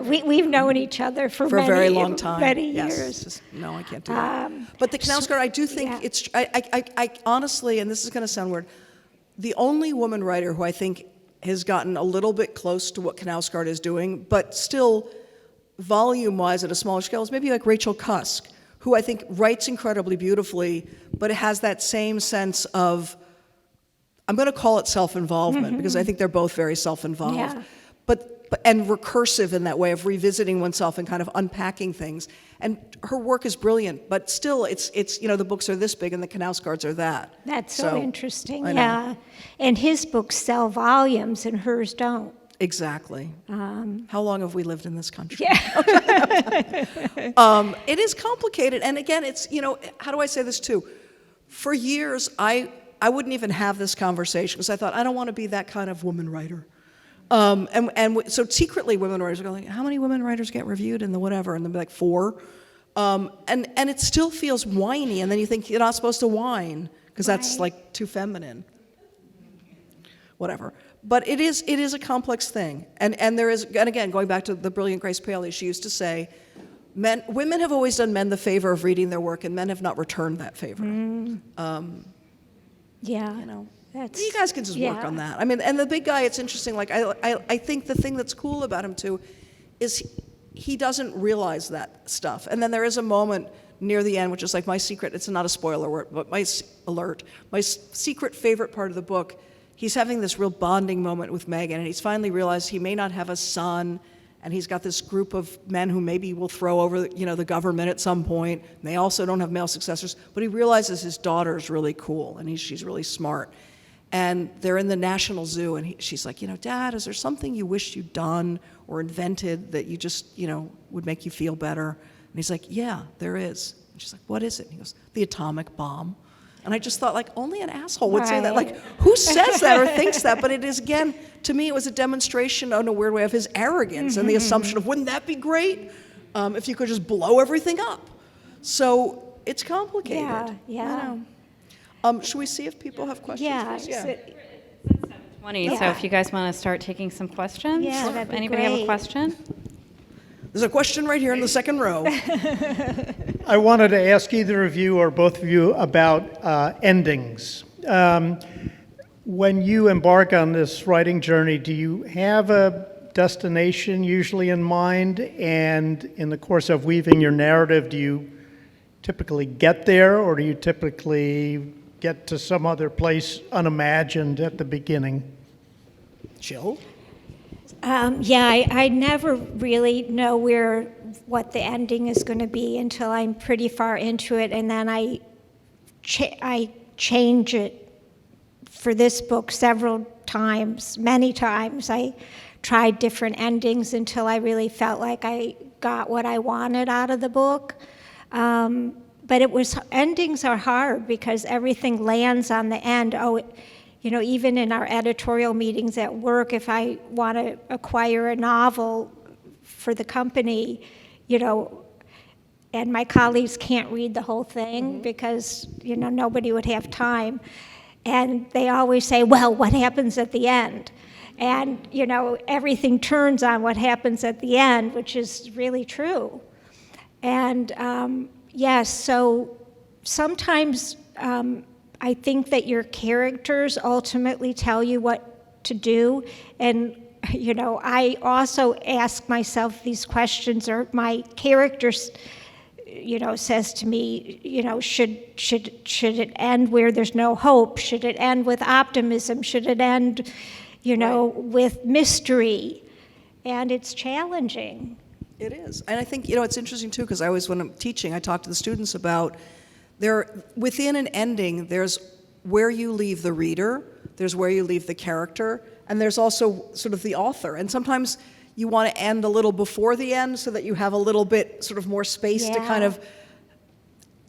C: We've known each other for
B: for a
C: many,
B: very long time.
C: many
B: Yes,
C: years.
B: just, no, I can't do that. But the Knausgaard, I do think
C: yeah.
B: it's. I honestly, and this is going to sound weird, the only woman writer who I think has gotten a little bit close to what Knausgaard is doing, but still, volume-wise at a smaller scale, is maybe like Rachel Cusk, who I think writes incredibly beautifully, but it has that same sense of, I'm going to call it self-involvement, because I think they're both very self-involved,
C: Yeah.
B: but and recursive in that way of revisiting oneself and kind of unpacking things. And her work is brilliant, but still, it's the books are this big and the Knausgaards are that.
C: That's so interesting,
B: I know.
C: yeah. And his books sell volumes and hers don't.
B: Exactly. How long have we lived in this country?
C: Yeah.
B: It is complicated, and again, it's, how do I say this too? For years, I wouldn't even have this conversation, because I thought, I don't want to be that kind of woman writer. So secretly, women writers are going, how many women writers get reviewed in the whatever? And they'll be like 4. And it still feels whiny, and then you think you're not supposed to whine, because that's
C: Right.
B: like too feminine. Whatever. But it is a complex thing. And there is, and again, going back to the brilliant Grace Paley, she used to say, women have always done men the favor of reading their work, and men have not returned that favor.
C: Yeah.
B: You guys can just work on that. I mean, and the big guy, it's interesting, like, I think the thing that's cool about him, too, is he doesn't realize that stuff. And then there is a moment near the end, which is like my secret, it's not a spoiler alert, but my secret favorite part of the book, he's having this real bonding moment with Megan, and he's finally realized he may not have a son, and he's got this group of men who maybe will throw over, the government at some point, and they also don't have male successors, but he realizes his daughter's really cool, and she's really smart. And they're in the National Zoo, and she's like, Dad, is there something you wish you'd done or invented that you just, would make you feel better? And he's like, yeah, there is. And she's like, what is it? And he goes, the atomic bomb. And I just thought, like, only an asshole would say that.
C: Right.
B: Like, who says that or thinks that? But it is, again, to me, it was a demonstration in a weird way of his arrogance and the assumption of, wouldn't that be great if you could just blow everything up? So it's complicated.
C: Yeah.
B: I know. Should we see if people have questions?
C: Yeah.
B: please? Yeah.
A: 20, so
C: Yeah.
A: if you guys want to start taking some questions.
C: Yeah, that'd be
A: Anybody have a
C: great.
A: question?
B: There's a question right here in the second row.
D: I wanted to ask either of you or both of you about endings. When you embark on this writing journey, do you have a destination usually in mind? And in the course of weaving your narrative, do you typically get there, or do you typically get to some other place unimagined at the beginning?
B: Jill?
C: I never really know what the ending is going to be until I'm pretty far into it, and then I change it for this book several times, many times. I tried different endings until I really felt like I got what I wanted out of the book. But endings are hard because everything lands on the end. Even in our editorial meetings at work, if I want to acquire a novel for the company, and my colleagues can't read the whole thing because, nobody would have time. And they always say, well, what happens at the end? And, everything turns on what happens at the end, which is really true. And yes, so sometimes I think that your characters ultimately tell you what to do. And, I also ask myself these questions, or my characters, says to me, should it end where there's no hope? Should it end with optimism? Should it end, with mystery? And it's challenging.
B: It is. And I think, it's interesting too, because when I'm teaching, I talk to the students about within an ending, there's where you leave the reader, there's where you leave the character, and there's also sort of the author. And sometimes you want to end a little before the end so that you have a little bit sort of more space to kind of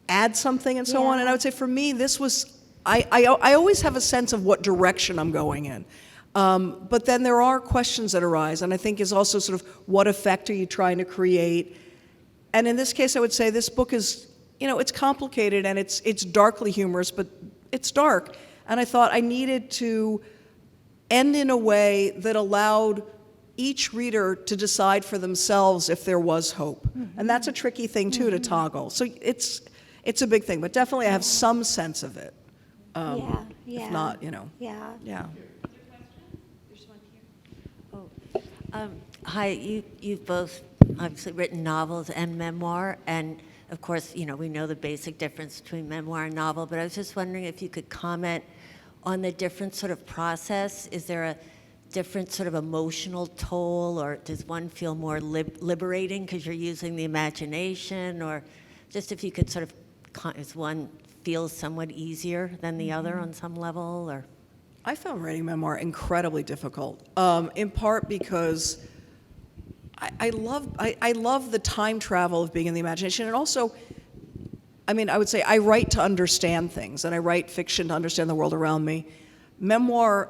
B: add something and so on. And I would say for me, this was, I always have a sense of what direction I'm going in. But then there are questions that arise, and I think is also sort of what effect are you trying to create? And in this case, I would say this book is, it's complicated and it's darkly humorous, but it's dark. And I thought I needed to end in a way that allowed each reader to decide for themselves if there was hope. And that's a tricky thing too to toggle. So it's a big thing, but definitely I have some sense of it. If not, Yeah.
E: Hi, you've both obviously written novels and memoir, and of course, we know the basic difference between memoir and novel, but I was just wondering if you could comment on the different sort of process. Is there a different sort of emotional toll, or does one feel more liberating because you're using the imagination, or just if you could sort of, is one feels somewhat easier than the other on some level, or?
B: I found writing memoir incredibly difficult, in part because I love the time travel of being in the imagination, and also, I would say I write to understand things, and I write fiction to understand the world around me. Memoir,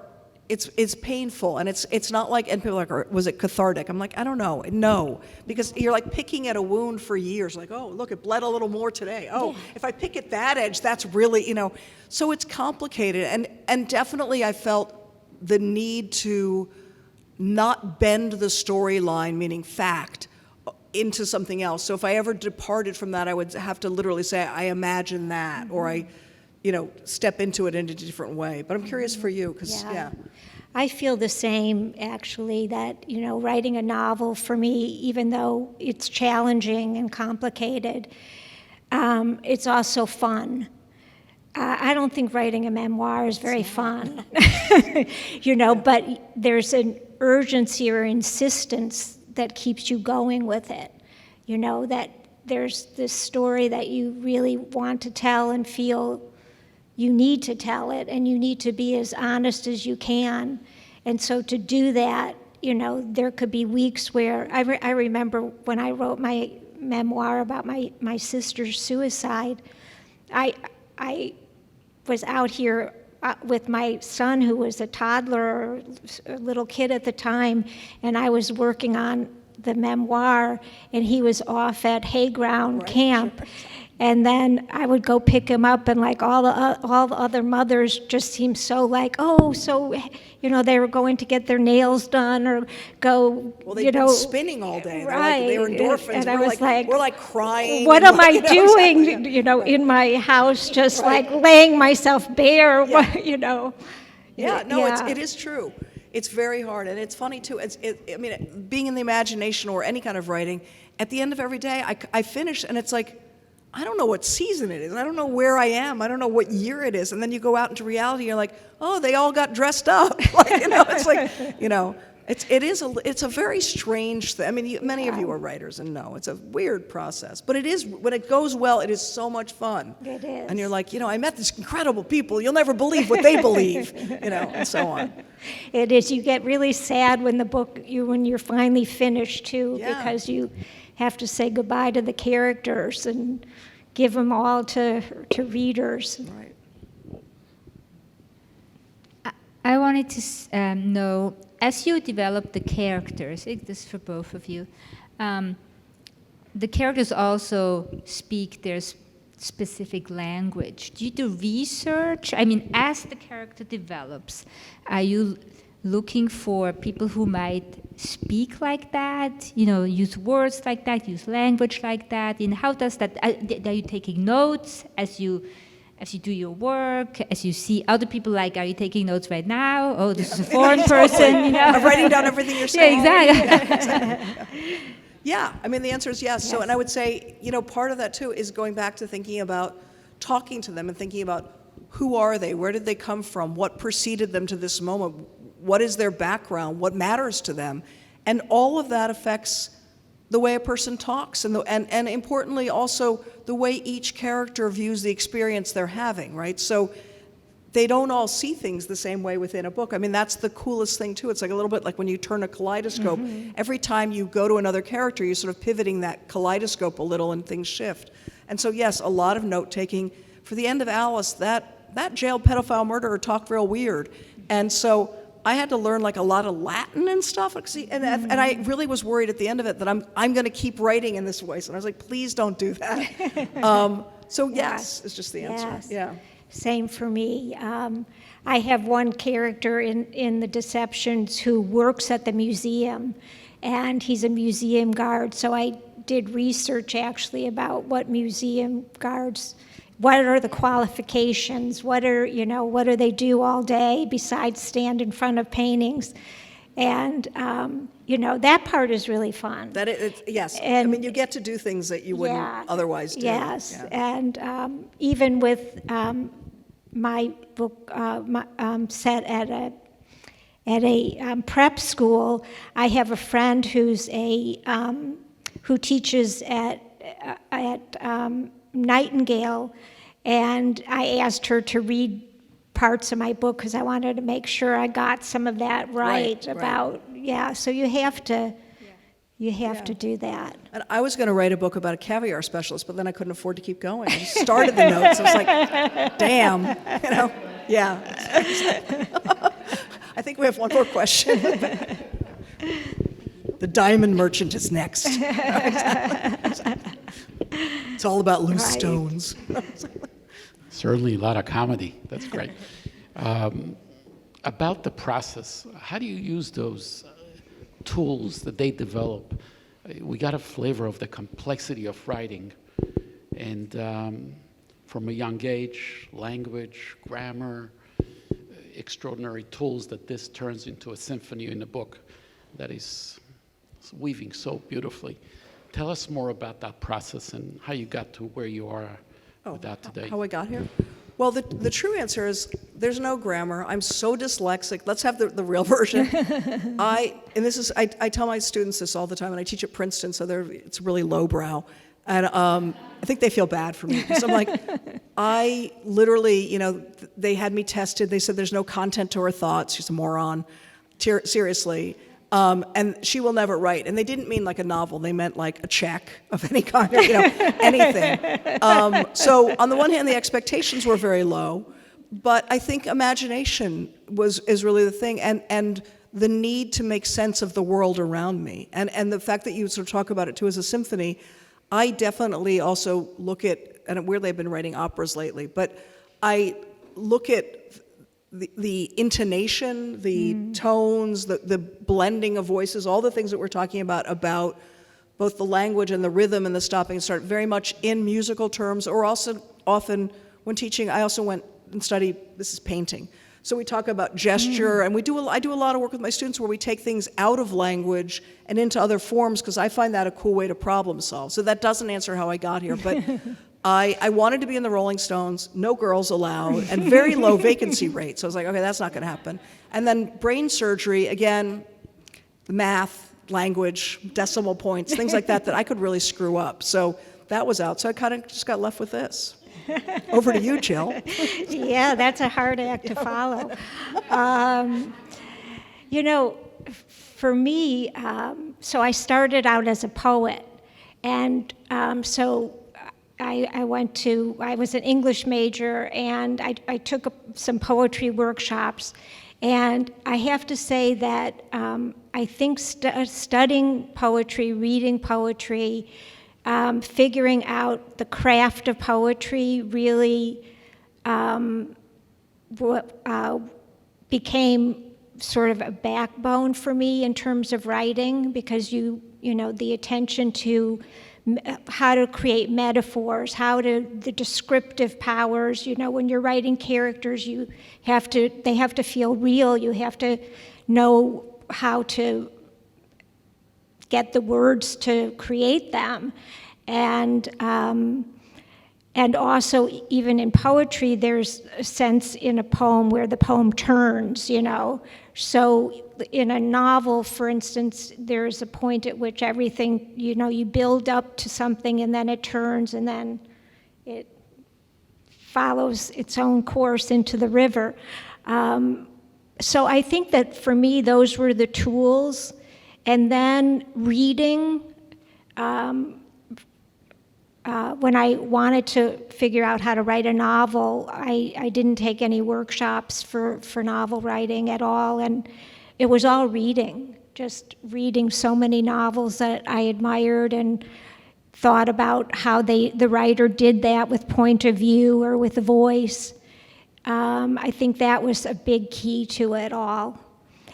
B: it's painful, and it's not like, and people are like, was it cathartic? I'm like, I don't know, no, because you're like picking at a wound for years, like, oh, look, it bled a little more today. Oh, if I pick at that edge, that's really, so it's complicated, and definitely I felt the need to not bend the storyline, meaning fact, into something else. So if I ever departed from that, I would have to literally say, I imagine that, or I, step into it in a different way. But I'm curious for you, because,
C: I feel the same, actually, that, writing a novel for me, even though it's challenging and complicated, it's also fun. I don't think writing a memoir is very fun, but there's an urgency or insistence that keeps you going with it, that there's this story that you really want to tell and feel you need to tell it, and you need to be as honest as you can. And so to do that, there could be weeks where, I remember when I wrote my memoir about my sister's suicide, I was out here with my son, who was a toddler, a little kid at the time, and I was working on the memoir, and he was off at Hayground Camp. And then I would go pick him up, and like all the other mothers just seemed so like, they were going to get their nails done or go,
B: well, they've been spinning all day.
C: Right.
B: They were endorphins.
C: And I was like,
B: we're like crying.
C: What am I doing, in my house, just like laying myself bare,
B: It is true. It's very hard, and it's funny too. Being in the imagination or any kind of writing, at the end of every day, I finish, and it's like, I don't know what season it is. I don't know where I am. I don't know what year it is. And then you go out into reality, you're like, oh, they all got dressed up. It's like, it's a very strange thing. Many of you are writers and know it's a weird process. But it is, when it goes well, it is so much fun.
C: It is.
B: And you're like, I met these incredible people. You'll never believe what they believe, and so on.
C: It is. You get really sad when when you're finally finished too,
B: Yeah.
C: because you have to say goodbye to the characters and give them all to readers.
B: Right.
F: I wanted to know, as you develop the characters, this is for both of you, the characters also speak their specific language. Do you do research? I mean, as the character develops, are you looking for people who might speak like that, use words like that, use language like that? And how does that, are you taking notes as you do your work, as you see other people, like, are you taking notes right now? Oh, this is a foreign person,
B: I'm writing down everything you're saying.
F: Yeah, exactly.
B: Yeah, I mean, the answer is yes. So, and I would say, part of that too is going back to thinking about talking to them and thinking about who are they, where did they come from, what preceded them to this moment, what is their background, what matters to them, and all of that affects the way a person talks, and importantly also the way each character views the experience they're having, right? So they don't all see things the same way within a book. I mean, that's the coolest thing too. It's like a little bit like when you turn a kaleidoscope. Every time you go to another character, you're sort of pivoting that kaleidoscope a little and things shift. And so yes, a lot of note-taking. For the end of Alice, that jailed pedophile murderer talked real weird. And so I had to learn like a lot of Latin and stuff. And I really was worried at the end of it that I'm going to keep writing in this voice. And I was like, please don't do that. So yes, is just the answer.
C: Yes.
B: Yeah.
C: Same for me. I have one character in The Deceptions who works at the museum, and he's a museum guard. So I did research actually about what museum guards, what are the qualifications, what do they do all day besides stand in front of paintings, and that part is really fun.
B: Yes.
C: And-
B: I mean, you get to do things that you wouldn't otherwise do.
C: Yes,
B: Yeah.
C: and even with my book set at a prep school, I have a friend who teaches at Nightingale, and I asked her to read parts of my book because I wanted to make sure I got some of that right about. So you have to do that.
B: And I was going to write a book about a caviar specialist, but then I couldn't afford to keep going. I just started the notes. I was like, damn, yeah. I think we have one more question. The diamond merchant is next. It's all about loose
C: Right.
B: stones.
G: Certainly a lot of comedy. That's great. About the process, how do you use those tools that they develop? We got a flavor of the complexity of writing, and from a young age, language, grammar, extraordinary tools that this turns into a symphony in a book that is weaving so beautifully. Tell us more about that process and how you got to where you are with that today.
B: How I got here? Well, the true answer is there's no grammar. I'm so dyslexic. Let's have the real version. I tell my students this all the time, and I teach at Princeton, so it's really lowbrow. And I think they feel bad for me. So I'm like, I literally, they had me tested. They said there's no content to her thoughts. She's a moron. Seriously. And she will never write. And they didn't mean like a novel. They meant like a check of any kind, or, anything. So on the one hand, the expectations were very low, but I think imagination is really the thing, and the need to make sense of the world around me. And the fact that you sort of talk about it too as a symphony, I definitely also look at, and weirdly I've been writing operas lately, but I look at the intonation, the tones, the blending of voices, all the things that we're talking about both the language and the rhythm and the stopping and start very much in musical terms, or also often when teaching, I also went and studied, this is painting. So we talk about gesture, and I do a lot of work with my students where we take things out of language and into other forms, because I find that a cool way to problem solve. So that doesn't answer how I got here, but I wanted to be in the Rolling Stones, no girls allowed, and very low vacancy rate. So I was like, okay, that's not going to happen. And then brain surgery, again, math, language, decimal points, things like that I could really screw up. So that was out. So I kind of just got left with this. Over to you, Jill.
C: Yeah, that's a hard act to follow. For me, so I started out as a poet, And so I was an English major, and I took some poetry workshops. And I have to say that I think studying poetry, reading poetry, figuring out the craft of poetry really became sort of a backbone for me in terms of writing, because you know, the attention to how to create metaphors, the descriptive powers. You know, when you're writing characters, they have to feel real. You have to know how to get the words to create them. And also, even in poetry, there's a sense in a poem where the poem turns, you know. So in a novel, for instance, there's a point at which everything, you know, you build up to something and then it turns and then it follows its own course into the river. So I think that for me, those were the tools. And then reading, when I wanted to figure out how to write a novel, I didn't take any workshops for novel writing at all, and it was all reading, just reading so many novels that I admired and thought about how the writer did that with point of view or with a voice. I think that was a big key to it all.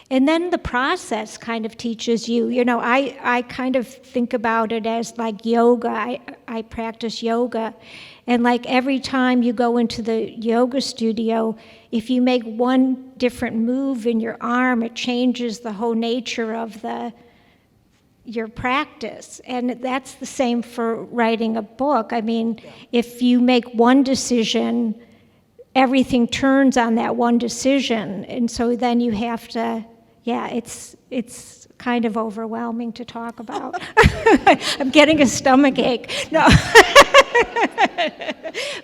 C: And then the process kind of teaches you. You know, I kind of think about it as like yoga. I practice yoga. And like every time you go into the yoga studio, if you make one different move in your arm, it changes the whole nature of your practice. And that's the same for writing a book. I mean, if you make one decision, everything turns on that one decision. And so then you have to, it's kind of overwhelming to talk about. I'm getting a stomach ache. No.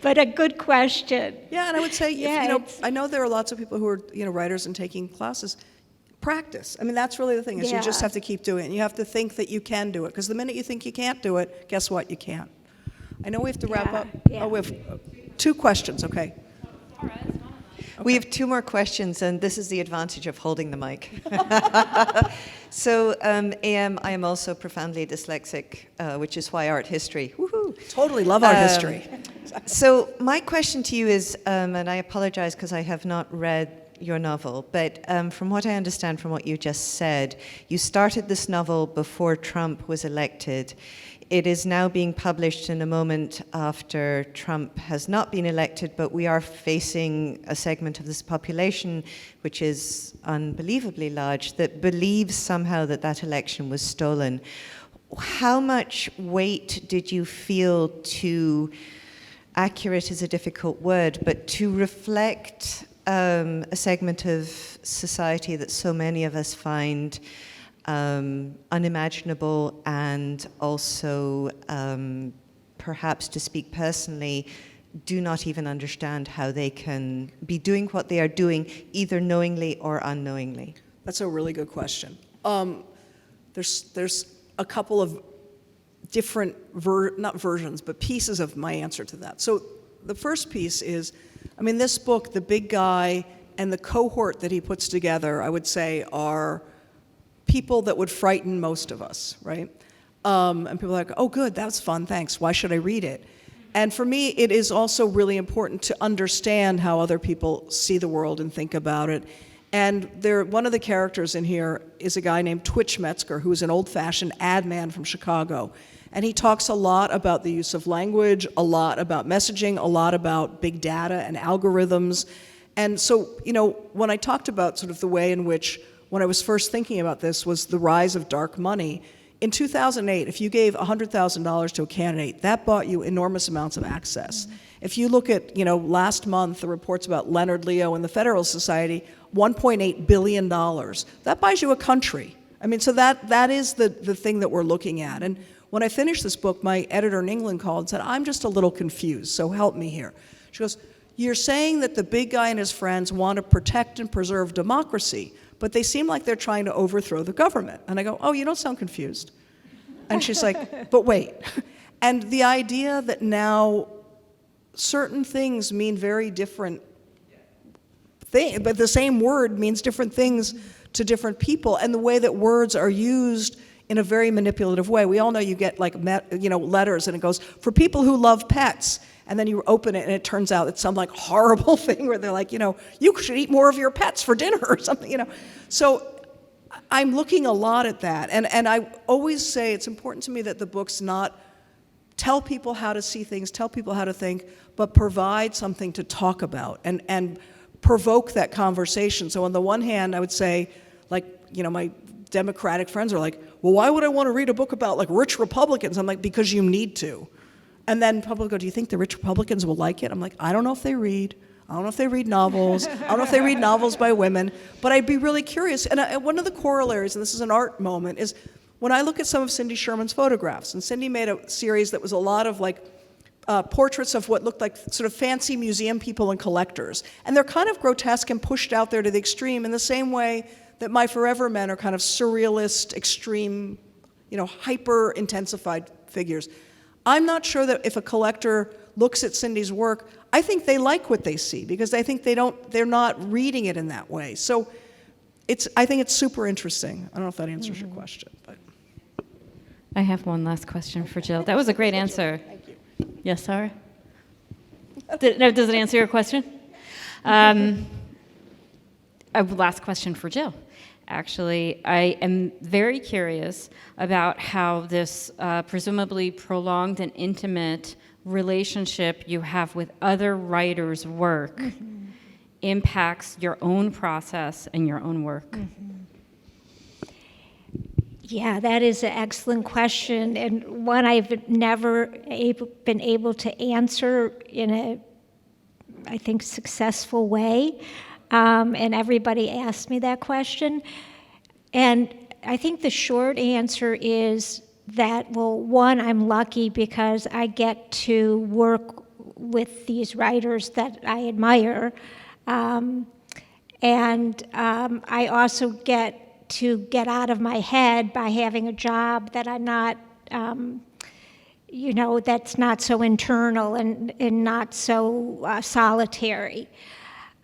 C: But a good question.
B: Yeah, and I would say, I know there are lots of people who are, writers and taking classes. Practice. I mean, that's really the thing, is you just have to keep doing it. And you have to think that you can do it, because the minute you think you can't do it, guess what? You can't. I know we have to wrap up.
C: Yeah.
B: Oh, we have 2 questions, okay.
H: We have 2 more questions, and this is the advantage of holding the mic. So, A.M., I am also profoundly dyslexic, which is why art history. Woohoo!
B: Totally love art history.
H: So my question to you is, and I apologize because I have not read your novel, but from what I understand from what you just said, you started this novel before Trump was elected. It is now being published in a moment after Trump has not been elected, but we are facing a segment of this population, which is unbelievably large, that believes somehow that that election was stolen. How much weight did you feel to, accurate is a difficult word, but to reflect a segment of society that so many of us find unimaginable, and also, perhaps to speak personally, do not even understand how they can be doing what they are doing, either knowingly or unknowingly?
B: That's a really good question. There's a couple of different, not versions, but pieces of my answer to that. So the first piece is, this book, the big guy and the cohort that he puts together, I would say, are people that would frighten most of us, right? And people are like, oh, good, that's fun, thanks. Why should I read it? And for me, it is also really important to understand how other people see the world and think about it. And one of the characters in here is a guy named Twitch Metzger, who's an old-fashioned ad man from Chicago. And he talks a lot about the use of language, a lot about messaging, a lot about big data and algorithms. And so, when I talked about sort of the way in which, when I was first thinking about this, was the rise of dark money. In 2008, if you gave $100,000 to a candidate, that bought you enormous amounts of access. Mm-hmm. If you look at, last month, the reports about Leonard Leo and the Federalist Society, $1.8 billion. That buys you a country. So that is the thing that we're looking at. And when I finished this book, my editor in England called and said, I'm just a little confused, so help me here. She goes, you're saying that the big guy and his friends want to protect and preserve democracy, but they seem like they're trying to overthrow the government. And I go, oh, you don't sound confused. And she's like, but wait. And the idea that now certain things mean very different things, but the same word means different things to different people, and the way that words are used in a very manipulative way. We all know you get like letters, and it goes, for people who love pets, and then you open it and it turns out it's some like horrible thing where they're like, you should eat more of your pets for dinner or something, So I'm looking a lot at that, and I always say it's important to me that the books not tell people how to see things, tell people how to think, but provide something to talk about and provoke that conversation. So on the one hand, I would say, like, my Democratic friends are like, well, why would I want to read a book about like rich Republicans? I'm like, because you need to. And then people go, do you think the rich Republicans will like it? I'm like, I don't know if they read. I don't know if they read novels. I don't know if they read novels by women, but I'd be really curious. And one of the corollaries, and this is an art moment, is when I look at some of Cindy Sherman's photographs, and Cindy made a series that was a lot of like portraits of what looked like sort of fancy museum people and collectors. And they're kind of grotesque and pushed out there to the extreme in the same way that My Forever Men are kind of surrealist, extreme, hyper-intensified figures. I'm not sure that if a collector looks at Cindy's work, I think they like what they see because I think they're not reading it in that way. So I think it's super interesting. I don't know if that answers your question, but.
A: I have one last question for Jill. That was a great answer.
B: Thank you.
A: Yes, Sarah? Does it answer your question? A last question for Jill. Actually, I am very curious about how this presumably prolonged and intimate relationship you have with other writers' work impacts your own process and your own work.
C: Yeah, that is an excellent question, and one I've never been able to answer in a, I think, successful way. And everybody asks me that question. And I think the short answer is that, well, one, I'm lucky because I get to work with these writers that I admire. And I also get to get out of my head by having a job that I'm not, that's not so internal and not so solitary.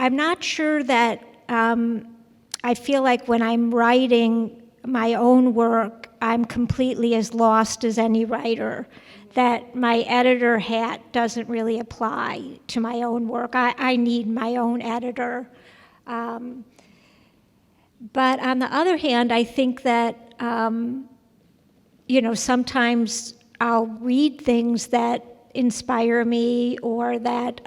C: I'm not sure that I feel like when I'm writing my own work, I'm completely as lost as any writer, that my editor hat doesn't really apply to my own work. I need my own editor. But on the other hand, I think that, sometimes I'll read things that inspire me or that,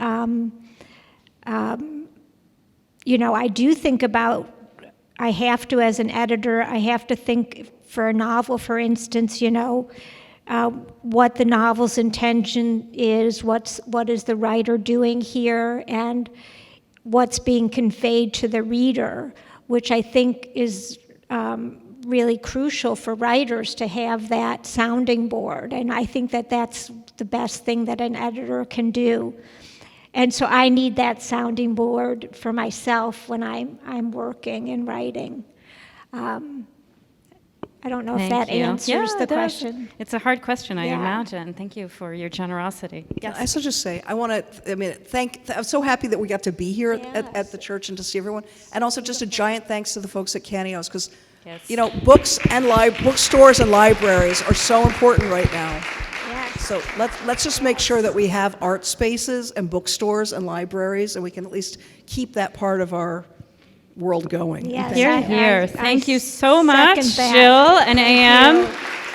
C: I do think about, I have to, as an editor, I have to think for a novel, for instance, what the novel's intention is, what is the writer doing here, and what's being conveyed to the reader, which I think is really crucial for writers to have that sounding board. And I think that that's the best thing that an editor can do. And so I need that sounding board for myself when I'm working and writing. I don't know if that answers the question.
A: It's a hard question, I imagine. Thank you for your generosity.
B: Yes. I should just say, I'm so happy that we got to be here at the church and to see everyone. And also just a giant thanks to the folks at Canio's, because, books and bookstores and libraries are so important right now.
C: Yes.
B: So let's just make sure that we have art spaces and bookstores and libraries, and we can at least keep that part of our world going.
C: Yes,
A: Here, here. Thank you so much,
C: second that.
A: Jill and A.M.